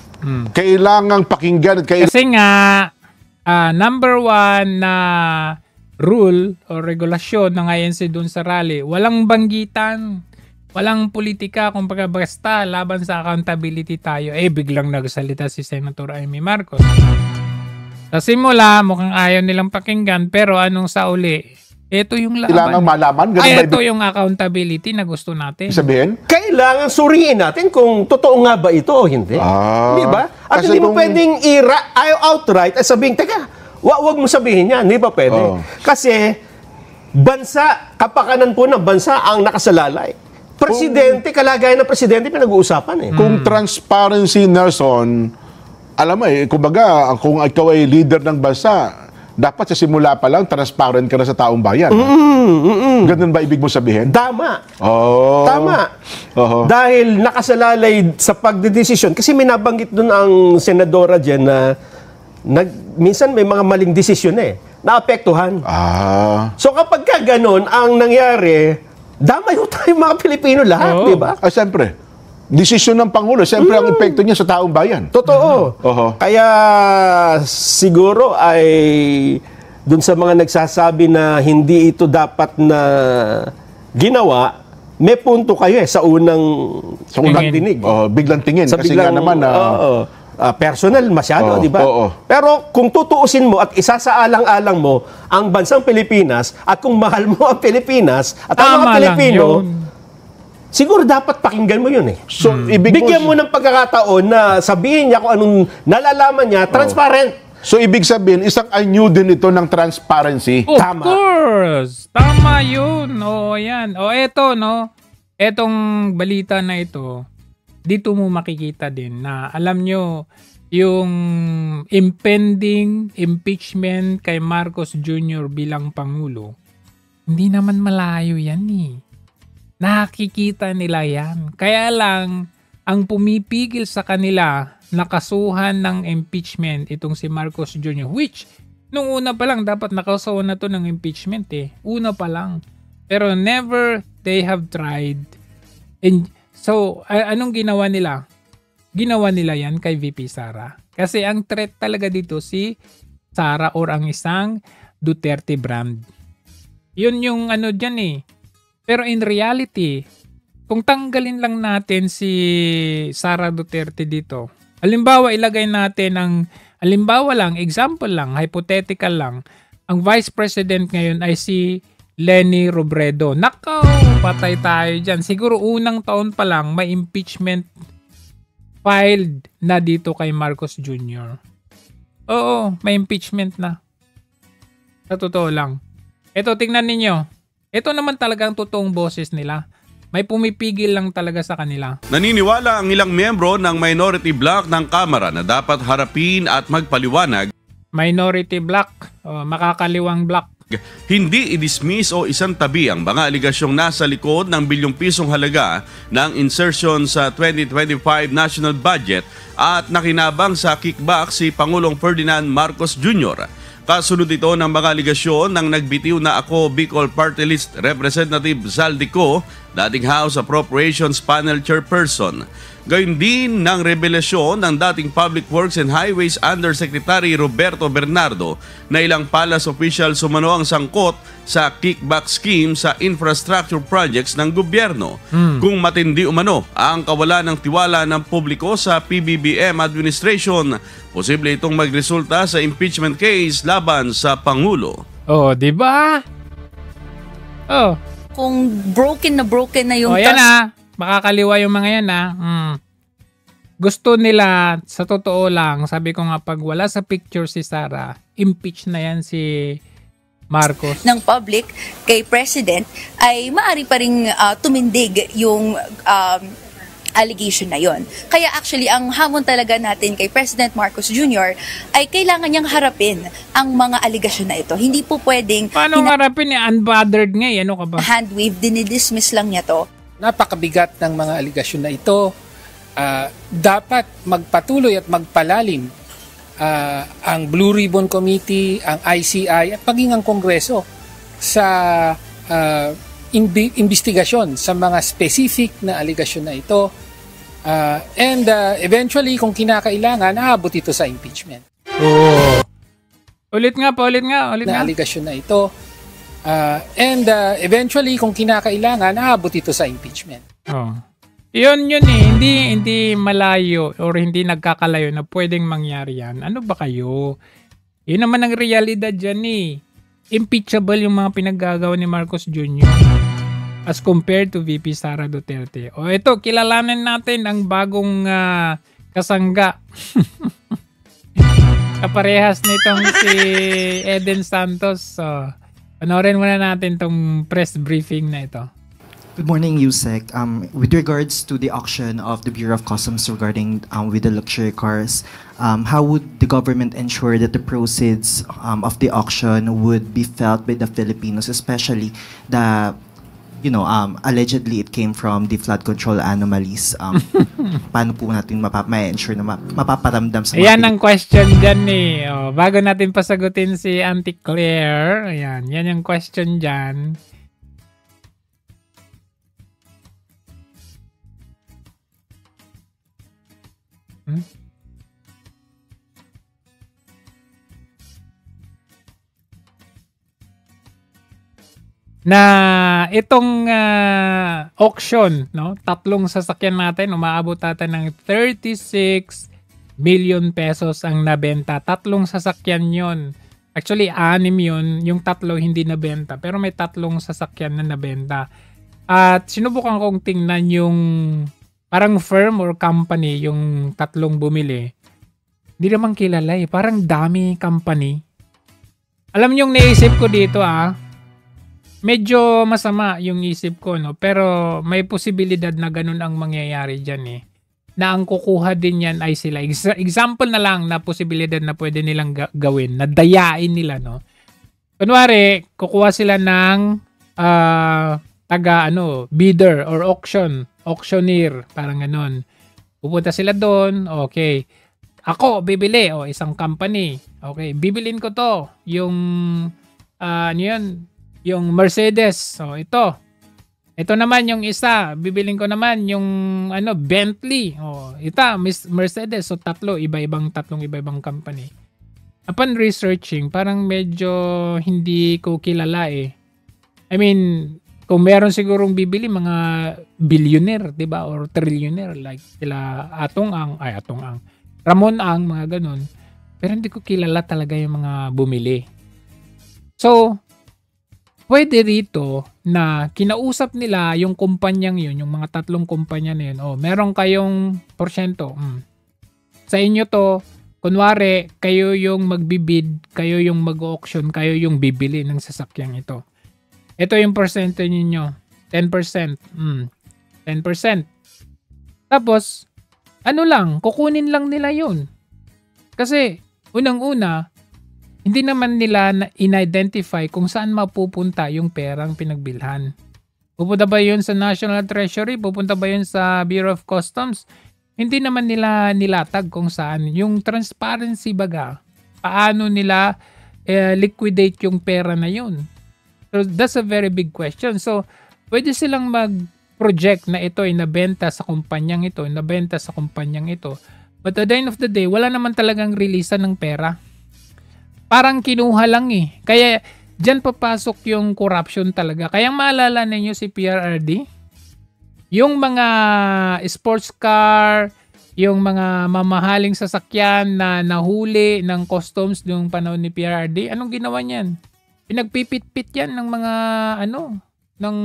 Kailangang pakinggan. Kasi nga, number one na rule o regulasyon ng INC doon sa rally, walang banggitan. Walang politika, kung basta laban sa accountability tayo. Biglang nagsalita si Senator Amy Marcos. Sa simula, mukhang ayaw nilang pakinggan, pero anong sa uli? Ito yung laban. Kailangan malaman. Ito yung accountability na gusto natin. Sabihin? Kailangan suriin natin kung totoo nga ba ito o hindi. Di ba? At hindi mo pwedeng outright at sabihin, teka, wag mo sabihin yan. Hindi ba pwede? Kasi, kapakanan po ng bansa ang nakasalalay. Presidente, kalagayan ng presidente pinag-uusapan eh. Kung transparency, Nelson, alam mo kumbaga, kung ikaw ay leader ng bansa, dapat sa simula pa lang, transparent ka na sa taong bayan. Ganun ba ibig mo sabihin? Tama. Tama. Dahil nakasalalay sa pagdedesisyon, kasi may nabanggit doon ang senadora dyan na minsan may mga maling desisyon naapektuhan. So kapag ka ganun ang nangyari, damay ho tayo mga Pilipino lahat, di ba? Siyempre. Desisyon ng Pangulo. Siyempre, ang epekto niya sa taong bayan. Totoo. Kaya siguro ay dun sa mga nagsasabi na hindi ito dapat na ginawa, may punto kayo sa unang dinig. Biglang tingin. Kasi nga naman personal masyado, di ba? Pero kung tutuusin mo at isasaalang-alang mo ang bansang Pilipinas at kung mahal mo ang Pilipinas at ang mga Pilipino, siguro dapat pakinggan mo yun So, bigyan mo ng pagkakataon na sabihin niya kung anong nalalaman niya, transparent. So, ibig sabihin, isang anyo din ito ng transparency. Of course! Tama yun. Yan. Eto, etong balita na ito, dito mo makikita din na alam nyo yung impending impeachment kay Marcos Jr. bilang Pangulo. Hindi naman malayo yan Nakikita nila yan. Kaya lang, ang pumipigil sa kanila nakasuhan ng impeachment itong si Marcos Jr. Which, nung una pa lang, dapat nakasuhan na to ng impeachment Una pa lang. Pero never they have tried. So, anong ginawa nila? Ginawa nila yan kay VP Sara. Kasi ang threat talaga dito si Sara or ang isang Duterte brand. Yun yung dyan Pero in reality, kung tanggalin lang natin si Sara Duterte dito, halimbawa ilagay natin example lang, hypothetical lang, ang Vice President ngayon ay si Leni Robredo. Nakaw! patay tayo dyan. Siguro unang taon pa lang, may impeachment filed na dito kay Marcos Jr. Oo, may impeachment na. Sa totoo lang. Ito, tingnan ninyo. Ito naman talagang totoong boses nila. May pumipigil lang talaga sa kanila. Naniniwala ang ilang miyembro ng minority bloc ng Kamara na dapat harapin at magpaliwanag. Minority bloc, makakaliwang bloc. Hindi i-dismiss o isang tabi ang mga aligasyong nasa likod ng bilyong pisong halaga ng insertion sa 2025 national budget at nakinabang sa kickback si Pangulong Ferdinand Marcos Jr. Kasunod ito ng mga aligasyon ng nagbitiw na Ako Bicol Party List Representative Zaldico, dating House Appropriations Panel Chairperson. Gayun din ng revelasyon ng dating Public Works and Highways Undersecretary Roberto Bernardo na ilang palace officials umano ang sangkot sa kickback scheme sa infrastructure projects ng gobyerno. Kung matindi umano ang kawalan ng tiwala ng publiko sa PBBM administration, posible itong magresulta sa impeachment case laban sa Pangulo. Oh, di ba? Oh. Kung broken na yung yan na. Makakaliwa yung mga yan Gusto nila, sa totoo lang, sabi ko nga pag wala sa picture si Sara, impeach na yan si Marcos. Ng public kay President ay maaari pa ring tumindig yung allegation na yon. Kaya actually, ang hamon talaga natin kay President Marcos Jr. ay kailangan niyang harapin ang mga allegation na ito. Hindi po pwedeng... Paano harapin? Unbothered nga ano ka ba? Handwave, dinidismiss lang niya to. Napakabigat ng mga aligasyon na ito. Dapat magpatuloy at magpalalim ang Blue Ribbon Committee, ang ICI at maging ang Kongreso sa investigasyon sa mga specific na aligasyon na ito. And eventually, kung kinakailangan, aabot ito sa impeachment. Ulit nga. Na aligasyon na ito. And eventually, kung kinakailangan, aabot ito sa impeachment. Yun hindi malayo or hindi nagkakalayo na pwedeng mangyari yan. Ano ba kayo? Yun naman ang realidad dyan Impeachable yung mga pinaggagawa ni Marcos Jr. as compared to VP Sara Duterte. Ito, kilalanin natin ang bagong kasangga. Kaparehas nitong si Eden Santos. Panoorin muna natin tong press briefing na ito. Good morning, Yusek. With regards to the auction of the Bureau of Customs regarding with the luxury cars, how would the government ensure that the proceeds of the auction would be felt by the Filipinos, especially the, allegedly it came from the flood control anomalies? Paano po natin ma-ensure na mapaparamdam sa mga... Ayan ang question dyan bago natin pasagutin si Auntie Claire, yan yung question dyan. Na itong auction, tatlong sasakyan natin, umaabot natin ng 36 million pesos ang nabenta. Tatlong sasakyan yon. Actually, 6 yun. Yung tatlo hindi nabenta. Pero may tatlong sasakyan na nabenta. At sinubukan kong tingnan yung parang firm or company, yung tatlong bumili. Hindi naman kilala Parang dami company. Alam niyo yung naisip ko dito medyo masama yung isip ko, pero may posibilidad na ganun ang mangyayari dyan na ang kukuha din yan ay sila. Example na lang na posibilidad na pwede nilang gawin, na dayain nila, Kunwari, kukuha sila ng bidder or auctioneer, parang ganun. Pupunta sila doon, okay. Ako, bibili, isang company. Okay, bibilin ko to. Yung, yung Mercedes. Ito naman yung isa. Bibilin ko naman yung Bentley. Mercedes. tatlong iba-ibang company. Upon researching, parang medyo hindi ko kilala I mean, kung meron sigurong bibili, mga billionaire, diba? Or trillionaire. Like sila Ramon Ang, mga ganun. Pero hindi ko kilala talaga yung mga bumili. So, pwede rito na kinausap nila yung kumpanyang yun, yung mga 3 kumpanya na yun. Meron kayong porsyento. Sa inyo to, kunwari, kayo yung magbibid, kayo yung mag-auction, kayo yung bibili ng sasakyang ito. Ito yung porsyento ninyo. 10%. 10%. Tapos, kukunin lang nila yun. Kasi, unang-una, hindi naman nila in-identify kung saan mapupunta yung perang pinagbilhan. Pupunta ba yun sa National Treasury? Pupunta ba yun sa Bureau of Customs? Hindi naman nila nilatag kung saan. Yung transparency baga, paano nila liquidate yung pera na yun? So that's a very big question. So pwede silang mag-project na ito ay nabenta sa kumpanyang ito, nabenta sa kumpanyang ito. But at the end of the day, wala naman talagang releasean ng pera. Parang kinuha lang eh. Kaya dyan papasok yung corruption talaga. Kaya maalala ninyo si PRRD? Yung mga sports car, yung mga mamahaling sasakyan na nahuli ng customs noong panahon ni PRRD, anong ginawa niyan? Pinagpipit-pit yan ng mga ng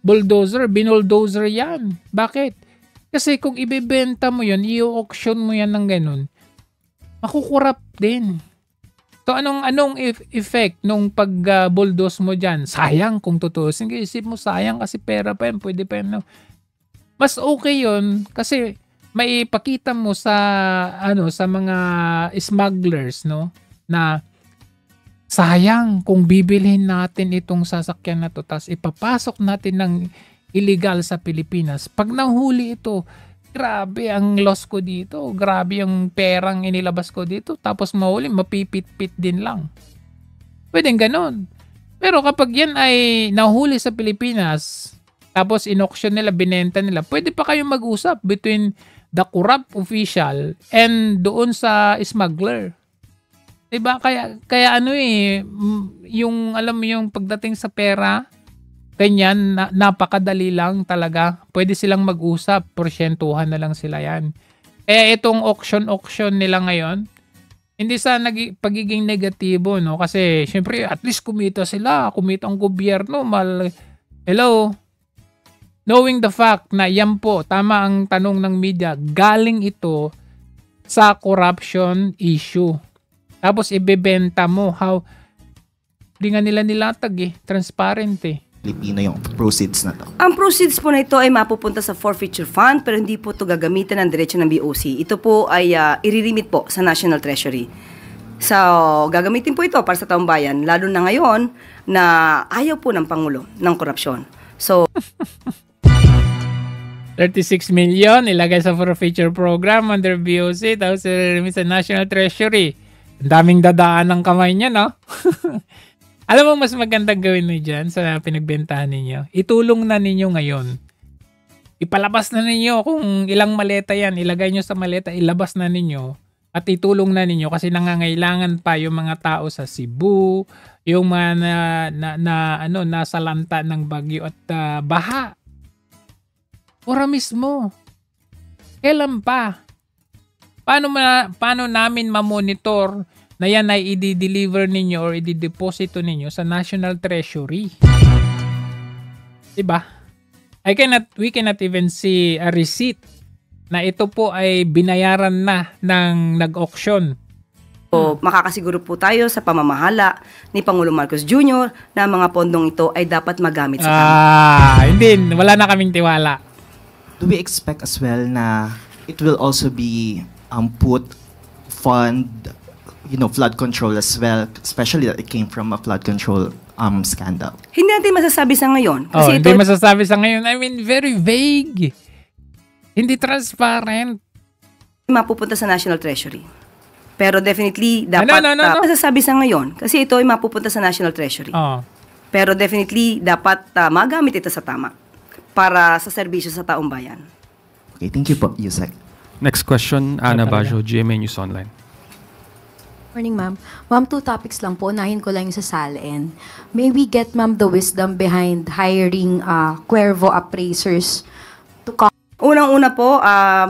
bulldozer, binuldozer yan. Bakit? Kasi kung ibebenta mo yan, i-auction mo yan ng ganun, makukurap din. So anong effect nung pag-bulldoze mo dyan? Sayang kung tutusin. Isip mo sayang kasi pera pa yan. Pwede pa yan. No? Mas okay yun kasi may ipakita mo sa sa mga smugglers na sayang kung bibilhin natin itong sasakyan na to tapos ipapasok natin ng illegal sa Pilipinas. Pag nahuli ito, grabe ang loss ko dito. Grabe yung perang inilabas ko dito. Tapos mahuli, mapipit-pit din lang. Pwedeng ganon. Pero kapag yan ay nahuli sa Pilipinas, tapos in-auction nila, binenta nila, pwede pa kayong mag-usap between the corrupt official and doon sa smuggler. Diba? Kaya yung alam mo yung pagdating sa pera, ganyan, napakadali lang talaga. Pwede silang mag-usap, porsyentuhan na lang sila yan. Kaya itong auction nila ngayon, hindi sa pagiging negatibo, no? Kasi, syempre, at least kumita sila. Kumita ang gobyerno. Hello? Knowing the fact na yan po, tama ang tanong ng media, galing ito sa corruption issue. Tapos, ibebenta mo how, hindi nga nila nilatag transparent Pilipino yung proceeds na to. Ang proceeds po na ito ay mapupunta sa forfeiture fund pero hindi po ito gagamitin ng diretso ng BOC. Ito po ay iririmit po sa National Treasury. So, gagamitin po ito para sa taong bayan, lalo na ngayon na ayaw po ng Pangulo ng korupsyon. So, 36 million ilagay sa forfeiture program under BOC tapos iririmit sa National Treasury. Ang daming dadaan ng kamay niya, no? Alam mo, mas magandang gawin mo dyan sa pinagbentahan ninyo. Itulong na ninyo ngayon. Ipalabas na ninyo kung ilang maleta yan. Ilagay nyo sa maleta, ilabas na ninyo. At itulong na ninyo kasi nangangailangan pa yung mga tao sa Cebu, yung mga nasa lanta ng bagyo at baha. Ora mismo. Kailan pa? Paano namin ma-monitor na yan ay i-deliver ninyo or i-deposito ninyo sa National Treasury? Diba? We cannot even see a receipt na ito po ay binayaran na ng nag-auction. So, makakasiguro po tayo sa pamamahala ni Pangulong Marcos Jr. na mga pondong ito ay dapat magamit sa hindi. Wala na kaming tiwala. Do we expect as well na it will also be fund flood control as well, especially that it came from a flood control scandal? Hindi natin masasabi sa ngayon. Kasi hindi masasabi sa ngayon. I mean, very vague. Hindi transparent. Mapupunta sa National Treasury. Pero definitely, dapat masasabi sa ngayon. Kasi ito ay mapupunta sa National Treasury. Pero definitely, dapat magamit ito sa tama para sa serbisyo sa taong bayan. Okay, thank you po, Yusek. Next question, Ana Bajo, GMA News Online. Morning, ma'am. Ma'am, 2 topics lang po. Unahin ko lang yung sa SALN. May we get, ma'am, the wisdom behind hiring Cuervo appraisers to come? Unang-una po,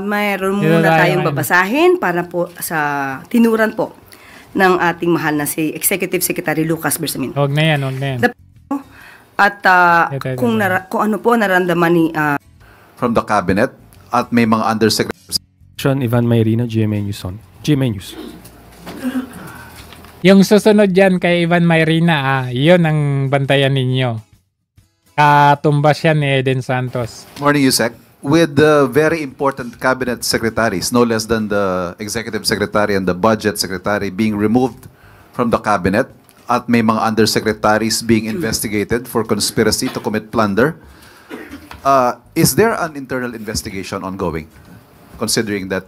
mayroon muna tayong babasahin para po sa tinuran po ng ating mahal na si Executive Secretary Lucas Bersamin. Huwag na yan. At kung ano po naramdaman ni from the cabinet at may mga undersecretary. Ivan Mayrina, GMA News on. GMA News. Yung susunod dyan kay Ivan Mayrina, yun ang bantayan ninyo. Katumbas yan ni Eden Santos. Morning, Yusek. With the very important cabinet secretaries, no less than the executive secretary and the budget secretary being removed from the cabinet at may mga undersecretaries being investigated for conspiracy to commit plunder, is there an internal investigation ongoing, considering that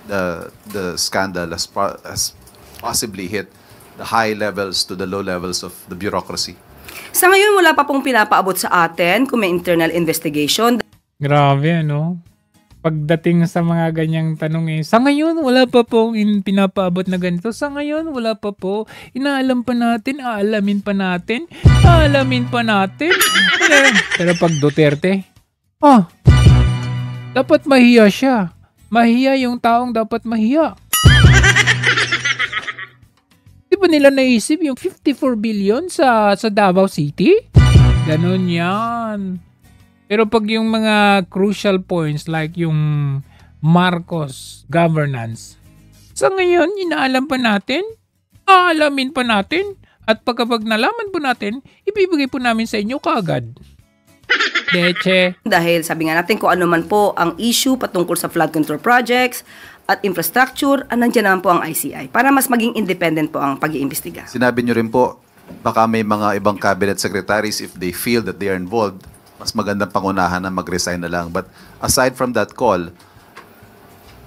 the scandal has possibly hit the high levels to the low levels of the bureaucracy? Sa ngayon, wala pa pong pinapaabot sa atin kung may internal investigation. Grabe, ano? Pagdating sa mga ganyang tanong sa ngayon, wala pa pong pinapaabot na ganito. Sa ngayon, wala pa po. Inaalam pa natin, aalamin pa natin, aalamin pa natin. Pero pag Duterte, dapat mahiya siya. Mahiya yung taong dapat mahiya. Di ba nila naisip yung 54 billion sa Davao City? Ganon yan. Pero pag yung mga crucial points like yung Marcos governance, sa ngayon, inaalam pa natin, aalamin pa natin, at pagkapag nalaman po natin, ibibigay po namin sa inyo kaagad. Leche. Dahil sabi nga natin kung ano man po ang issue patungkol sa flood control projects at infrastructure, nandiyan naman po ang ICI para mas maging independent po ang pag-iimbestiga. Sinabi nyo rin po, baka may mga ibang cabinet secretaries, if they feel that they are involved, mas magandang pangunahan na mag-resign na lang. But aside from that call,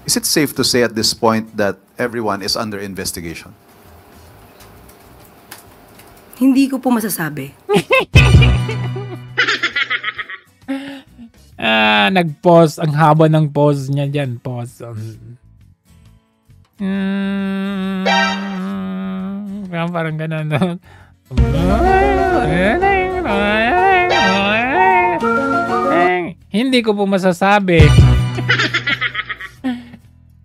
is it safe to say at this point that everyone is under investigation? Hindi ko po masasabi. Nag-pause. Ang haba ng pause niya dyan. Pause. Parang ganun. No? Hindi ko po masasabi.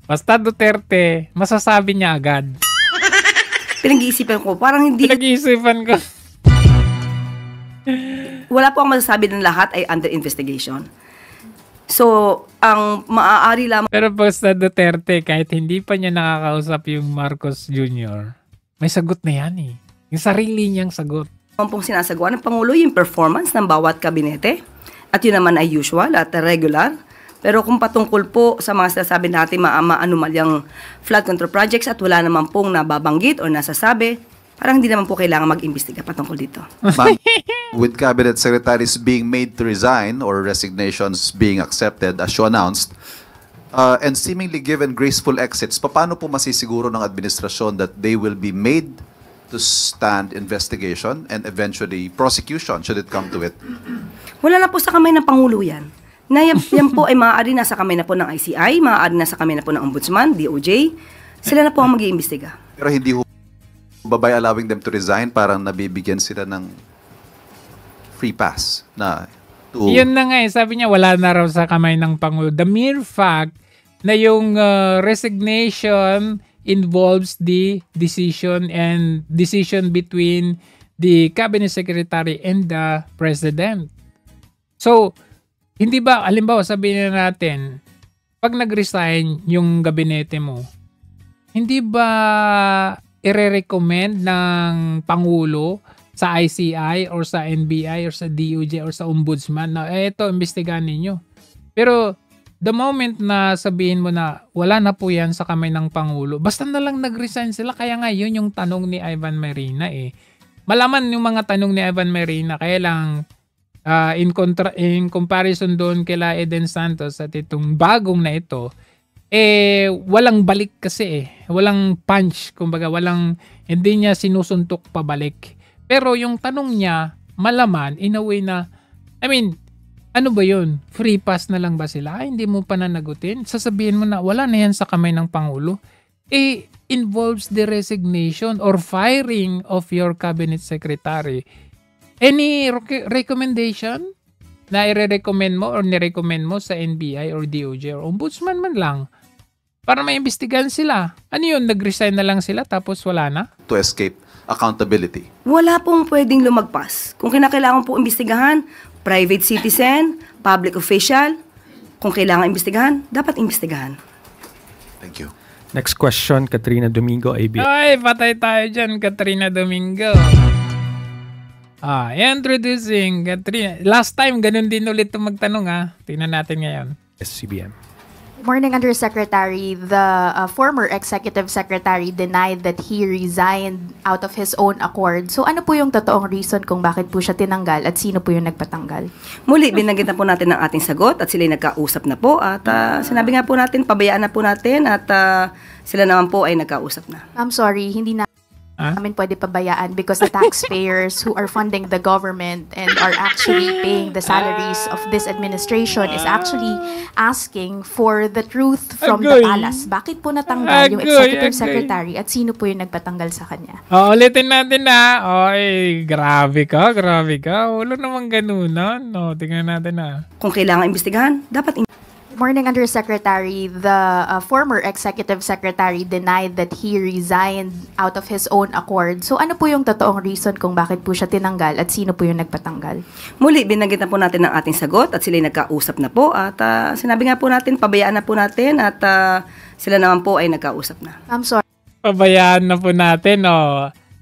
Basta Duterte, masasabi niya agad. Pinag-iisipan ko. Parang hindi... Pinag-iisipan ko. Wala po ang masasabi ng lahat ay under investigation. So, ang maaari lamang... Pero basta Duterte, kahit hindi pa niya nakakausap yung Marcos Jr., may sagot na yan eh. Yung sarili niyang sagot. Ang pong sinasagawa ng Pangulo yung performance ng bawat kabinete. At yun naman ay usual at regular. Pero kung patungkol po sa mga sinasabi natin maanumalyang flood control projects at wala naman pong nababanggit o nasasabi, parang hindi naman po kailangan mag-imbestiga patungkol dito. With cabinet secretaries being made to resign or resignations being accepted as you announced, and seemingly given graceful exits, paano po masisiguro ng administrasyon that they will be made to stand investigation and eventually prosecution should it come to it? Wala na po sa kamay ng Pangulo yan. Yan po ay maaari na sa kamay na po ng ICI, maaari na sa kamay na po ng Ombudsman, DOJ. Sila na po ang mag-iimbestiga. Pero hindi ba by allowing them to resign, parang nabibigyan sila ng free pass na to... Yun na nga sabi niya wala na raw sa kamay ng Pangulo. The mere fact na yung resignation involves the decision between the cabinet secretary and the president. So, hindi ba, halimbawa sabihin na natin, pag nag-resign yung gabinete mo, hindi ba i-recommend ng Pangulo sa ICI or sa NBI or sa DOJ or sa Ombudsman na eto, imbestigahan ninyo. Pero the moment na sabihin mo na wala na po yan sa kamay ng Pangulo, basta na lang nag-resign sila. Kaya nga yun yung tanong ni Ivan Mayrina eh. Malaman yung mga tanong ni Ivan Mayrina, kaya lang in comparison doon kila Eden Santos at itong bagong na ito, walang balik kasi walang punch, kumbaga hindi niya sinusuntok pabalik. Pero yung tanong niya, malaman in a way na, ano ba yun? Free pass na lang ba sila? Hindi mo pa nanagutin? Sasabihin mo na wala na yan sa kamay ng Pangulo. Involves the resignation or firing of your cabinet secretary. Any recommendation na i-recommend mo or ni-recommend mo sa NBI or DOJ or Ombudsman man lang Para maimbestigahan sila. Ano yun? Nag-resign na lang sila tapos wala na? To escape accountability. Wala pong pwedeng lumagpas. Kung kinakailangan po imbestigahan, private citizen, public official, kung kailangan imbestigahan, dapat imbestigahan. Thank you. Next question, Katrina Domingo, ABS. Ay, patay tayo dyan, Katrina Domingo. Introducing Katrina. Last time, ganun din ulit itong magtanong Tingnan natin ngayon. SCBM. Morning, Undersecretary. The former Executive Secretary denied that he resigned out of his own accord. So ano po yung totoong reason kung bakit po siya tinanggal at sino po yung nagpatanggal? Muli, binanggit na po natin ang ating sagot at sila nagkausap na po. At sinabi nga po natin, pabayaan na po natin at sila naman po ay nagkausap na. I'm sorry, hindi namin pwede pabayaan because the taxpayers who are funding the government and are actually paying the salaries of this administration is actually asking for the truth from the palace. Bakit po natanggal yung executive secretary at sino po yung nagpatanggal sa kanya? Ulitin natin Oy, grabe ka. Wala namang ganunan. Tingnan natin Kung kailangan imbestigahan, dapat Morning, Undersecretary. The former Executive Secretary denied that he resigned out of his own accord. So ano po yung totoong reason kung bakit po siya tinanggal at sino po yung nagpatanggal? Muli, binanggit na po natin ang ating sagot at sila nagkausap na po. At sinabi nga po natin, pabayaan na po natin at sila naman po ay nagkausap na. I'm sorry. Pabayaan na po natin,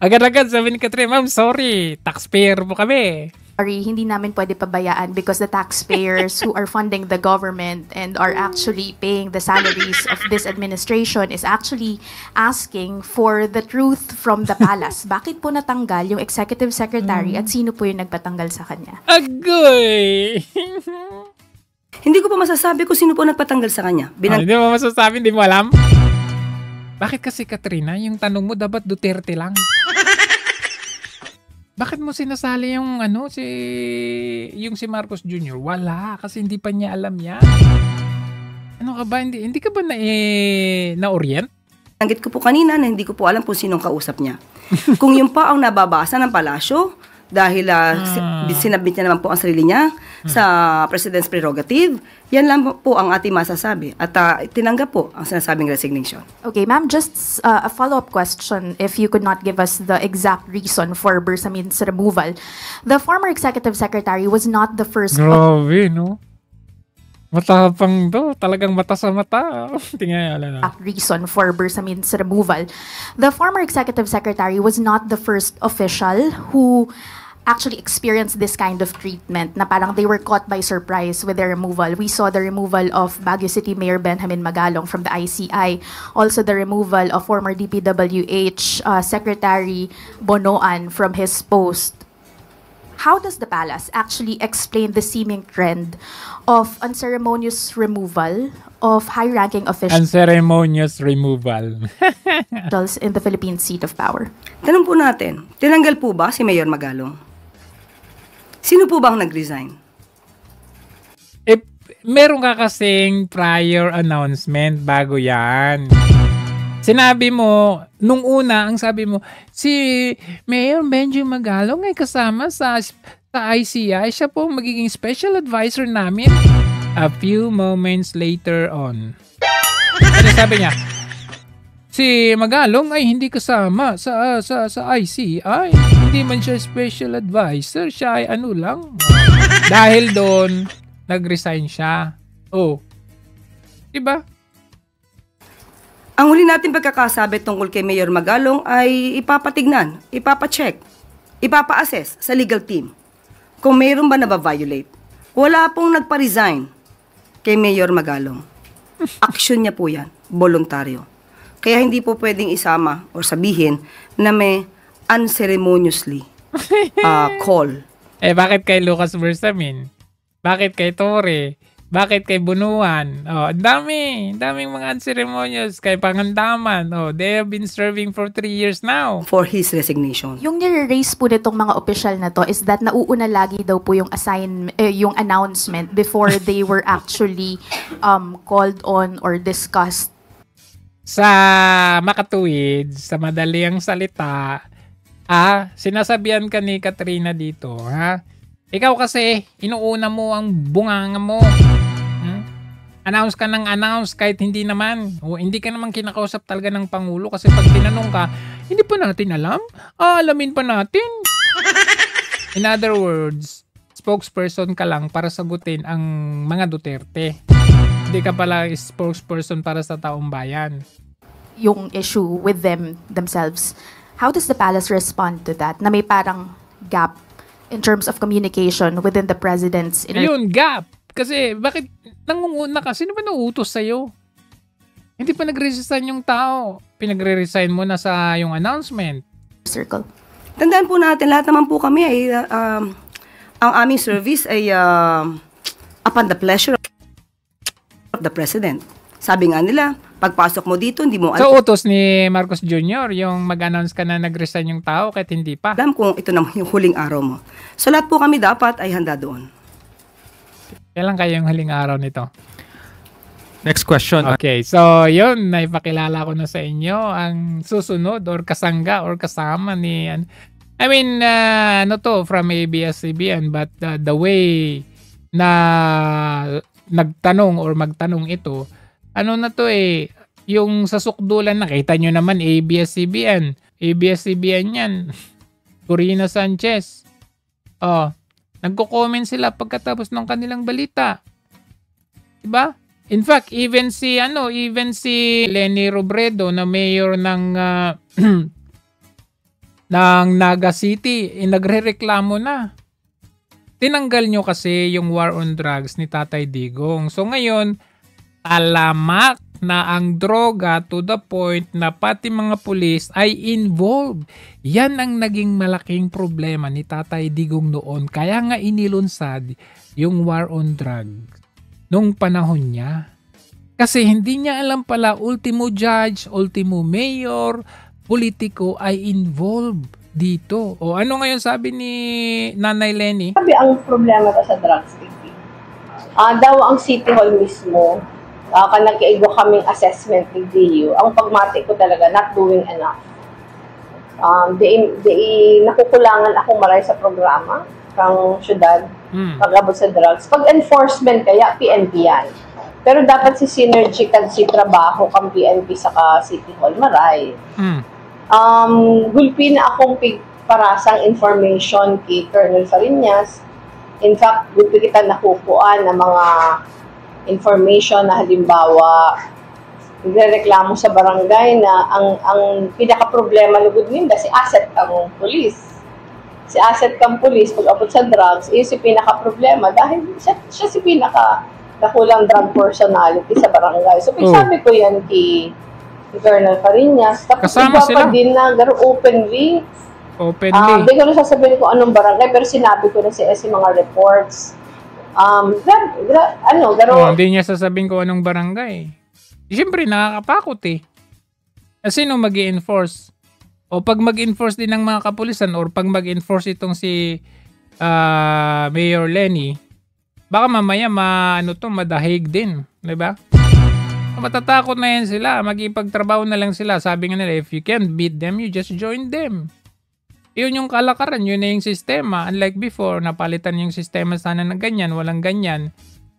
Agad-agad sabi ni Katrina, ma'am, sorry, taxpayer po kami. Sorry, hindi namin pwede pabayaan because the taxpayers who are funding the government and are actually paying the salaries of this administration is actually asking for the truth from the palace. Bakit po natanggal yung executive secretary at sino po yung nagpatanggal sa kanya? Agoy! Hindi ko pa masasabi kung sino po nagpatanggal sa kanya. Hindi mo masasabi, hindi mo alam? Bakit kasi, Katrina, yung tanong mo dapat Duterte lang? Bakit mo sinasali yung si Marcos Jr.? Wala, kasi hindi pa niya alam yan. Ano ka ba? Hindi ka ba na-orient? Nanggit ko po kanina na hindi ko po alam kung sinong kausap niya. Kung yun pa ang nababasa ng palasyo, dahil sinabit niya naman po ang sarili niya sa President's prerogative, yan lang po ang ating masasabi. At tinanggap po ang sinasabing resignation. Okay, ma'am, just a follow-up question if you could not give us the exact reason for Bersamin's removal. The former executive secretary was not the first... Grabe, no? Matapang to. Talagang mata sa mata. Tingnan reason for Bersamin's removal. The former executive secretary was not the first official who actually experienced this kind of treatment na parang they were caught by surprise with their removal. We saw the removal of Baguio City Mayor Benjamin Magalong from the ICI. Also the removal of former DPWH Secretary Bonoan from his post. How does the palace actually explain the seeming trend of unceremonious removal of high-ranking officials unceremonious removal in the Philippine seat of power? Tanong po natin, tinanggal po ba si Mayor Magalong? Sino po ba ang nag-resign? Meron ka kasing prior announcement bago yan. Sinabi mo, nung una, ang sabi mo, si Mayor Benjamin Magalong ay kasama sa ICI. Siya po magiging special advisor namin. A few moments later on. Ano sabi niya? Si Magalong ay hindi kasama sa ICI. Hindi man siya special advisor. Siya ay ano lang. Dahil doon, nag-resign siya. Diba? Ang huli natin pagkakasabi tungkol kay Mayor Magalong ay ipapatignan, ipapacheck, ipapa-assess sa legal team kung mayroon ba na-violate. Wala pong nagpa-resign kay Mayor Magalong. Aksyon niya po yan, voluntaryo. Kaya hindi po pwedeng isama o sabihin na may unceremoniously call. Bakit kay Lucas Bersamin? Bakit kay Torre? Bakit kay Bunuan? Daming mga unceremonious kay Pangandaman. They have been serving for 3 years now. For his resignation. Yung nire-raise po nitong mga opisyal na to is that nauuna lagi daw po yung yung announcement before they were actually called on or discussed. Sa makatuwid, sa madali ang salita, sinasabihan ka ni Katrina dito, Ikaw kasi, inuuna mo ang bunganga mo. Announce ka ng announce kahit hindi naman. O hindi ka naman kinakausap talaga ng Pangulo kasi pag tinanong ka, hindi pa natin alam. Alamin pa natin. In other words, spokesperson ka lang para sagutin ang mga Duterte. Hindi ka pala spokesperson para sa taong bayan. Yung issue with themselves. How does the palace respond to that? Na may parang gap in terms of communication within the president's Ayun, gap. Kasi bakit nangunguna ka? Sino ba nauutos sa'yo? Hindi pa nag-resign yung tao. Pinagre-resign mo na sa yung announcement. Circle. Tandaan po natin, lahat naman po kami ay ang aming service ay upon the pleasure of the president. Sabi nga nila, pagpasok mo dito, hindi mo So, utos ni Marcos Jr. yung mag-announce ka na nag-resign yung tao kahit hindi pa. alam kung ito naman yung huling araw mo. So, lahat po kami dapat ay handa doon. Kailan kayo yung huling araw nito? Next question. Okay, so yun, naipakilala ko na sa inyo ang susunod or kasangga or kasama ni... I mean, from ABS-CBN, but the way na nagtanong or magtanong ito, na to yung sa sukdulan, nakita nyo naman ABS-CBN. ABS-CBN yan. Corina Sanchez. Nagko-comment sila pagkatapos ng kanilang balita. Diba? In fact, even si Leni Robredo na mayor ng ng Naga City, nagrereklamo na. Tinanggal nyo kasi yung war on drugs ni Tatay Digong. So ngayon, talamak na ang droga to the point na pati mga pulis ay involved. Yan ang naging malaking problema ni Tatay Digong noon. Kaya nga inilunsad yung war on drugs nung panahon niya. Kasi hindi niya alam pala ultimo judge, ultimo mayor, politiko ay involved dito. O ano ngayon sabi ni Nanay Leni? Sabi ang problema sa drugs, daw ang City Hall mismo, nag-iigo kaming assessment with DU, ang pagmati ko talaga, not doing enough. Nakukulangan akong maray sa programa ng syudad, pag-abot sa drugs. Pag-enforcement kaya, PNP yan. Pero dapat si synergy kan si trabaho kang PNP sa City Hall, maray. Gulpi na akong parasang information kay Colonel Fariñas. In fact, gulpi kita nakukuan ng mga information na halimbawa nagrereklamo sa barangay na ang pinaka-problema lugod nila si asset kang pulis. Si asset kang pulis pag-abot sa drugs, si pinaka-problema dahil siya si pinaka-nakulang drug personality sa barangay. So, sabi ko yan kay Colonel Fariñas. Tapos iba pa din na openly. Hindi ko na sasabihin kung anong barangay, pero sinabi ko na si mga reports. Hindi niya sasabihin kung anong barangay. Siyempre, nakakapakot Sino mag-i-enforce? O pag mag-enforce din ng mga kapulisan or pag mag-enforce itong si Mayor Leni, baka mamaya madahig din. Diba? Matatakot na yan sila. Mag-ipagtrabaho na lang sila. Sabi nga nila, if you can't beat them, you just join them. Yun yung kalakaran, yun na yung sistema. Unlike before, napalitan yung sistema sana na ganyan, walang ganyan.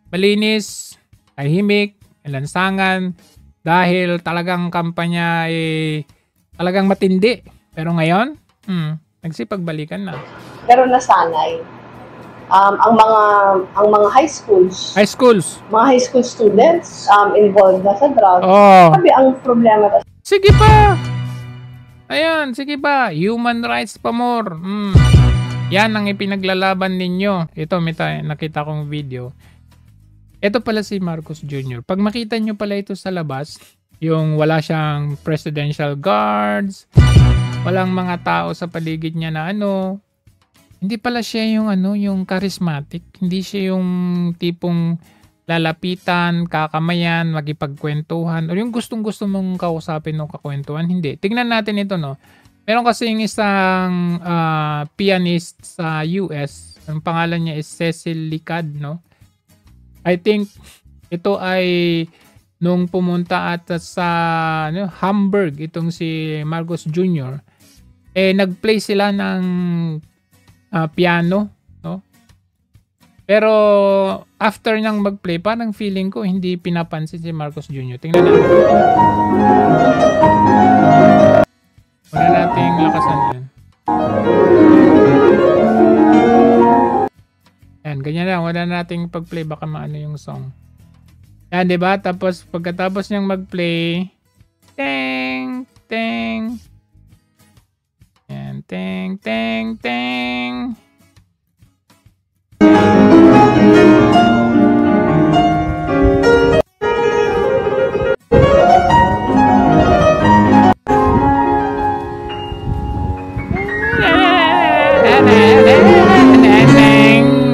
Malinis, tahimik, lansangan, dahil talagang kampanya talagang matindi. Pero ngayon, nagsipagbalikan na. Pero nasanay. Ang mga high schools, mga high school students involved na sa drugs. Sabi ang problema. Sige pa! Ayan, sige ba? Human rights pa more. Yan ang ipinaglalaban ninyo. Ito, nakita kong video. Ito pala si Marcos Jr. Pag makita nyo pala ito sa labas, yung wala siyang presidential guards, walang mga tao sa paligid niya na hindi pala siya yung charismatic. Hindi siya yung tipong lalapitan, kakamayan, magipagkwentuhan, o yung gustong-gusto mong kausapin o kakwentuhan. Hindi. Tingnan natin ito, no? Meron kasi yung isang pianist sa US. Ang pangalan niya is Cecil Licad, no? I think ito ay nung pumunta at sa Hamburg, itong si Marcos Jr., nag-play sila ng piano, no? Pero after niyang mag-play, parang feeling ko hindi pinapansin si Marcos Jr. Tingnan natin. Wala nating lakasan yan. Yan, ganyan lang. Wala nating pag-play. Baka maano yung song. Yan, diba? Tapos, pagkatapos niyang mag-play, teng, teng. Yan, teng, teng, teng.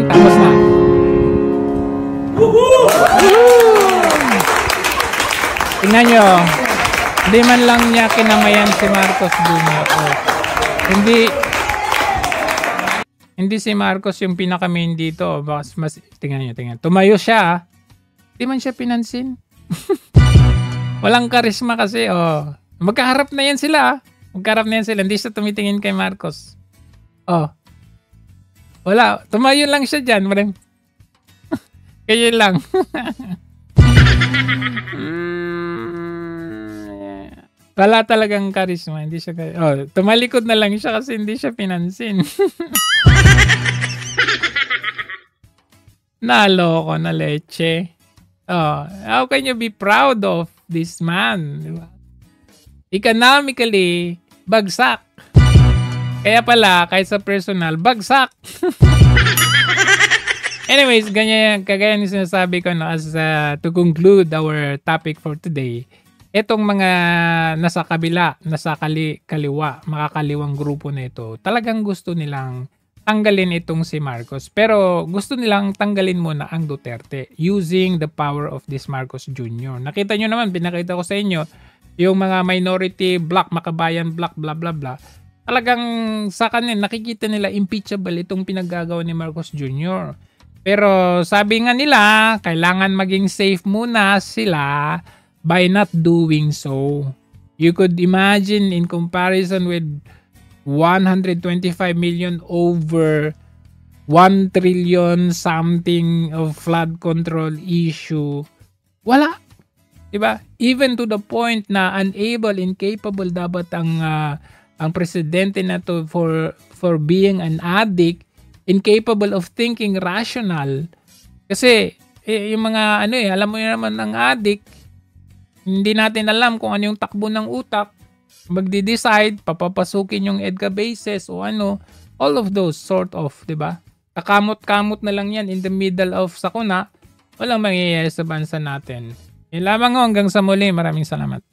Tapos na. Tingnan nyo. Hindi man lang niya kinamayan si Marcos Jr. Hindi si Marcos yung pinaka-main dito. Mas, tingnan nyo. Tumayo siya. Hindi man siya pinansin. Walang karisma kasi. Magkaharap na yan sila. Hindi siya tumitingin kay Marcos. Wala. Tumayo lang siya dyan. Kaya lang. Wala talagang karisma. Hindi siya tumalikod na lang siya kasi hindi siya pinansin. Naloko na leche. How can you be proud of this man? Diba? Economically, bagsak. Kaya pala, kahit sa personal, bagsak. Anyways, ganyan, kagaya yung sinasabi ko, no, as to conclude our topic for today, itong mga nasa kabila, nasa kaliwa, makakaliwang grupo na ito, talagang gusto nilang tanggalin itong si Marcos. Pero gusto nilang tanggalin muna ang Duterte using the power of this Marcos Jr. Nakita nyo naman, pinakita ko sa inyo, yung mga minority bloc, makabayan bloc, bla bla bla. Talagang sa kanila, nakikita nila impeachable itong pinaggagawa ni Marcos Jr. Pero sabi nga nila, kailangan maging safe muna sila by not doing so. You could imagine in comparison with 125 million over 1 trillion something of flood control issue. Wala. Diba? Even to the point na unable, incapable dapat ang presidente na to for being an addict, incapable of thinking rational. Kasi yung mga alam mo naman ng addict, hindi natin alam kung ano yung takbo ng utak. Magdi-decide, papapasukin yung EDCA bases o all of those sort of, 'di ba? Kakamot-kamot na lang yan in the middle of sakuna. Walang mangyayari sa bansa natin. Yun lamang hanggang sa muli. Maraming salamat.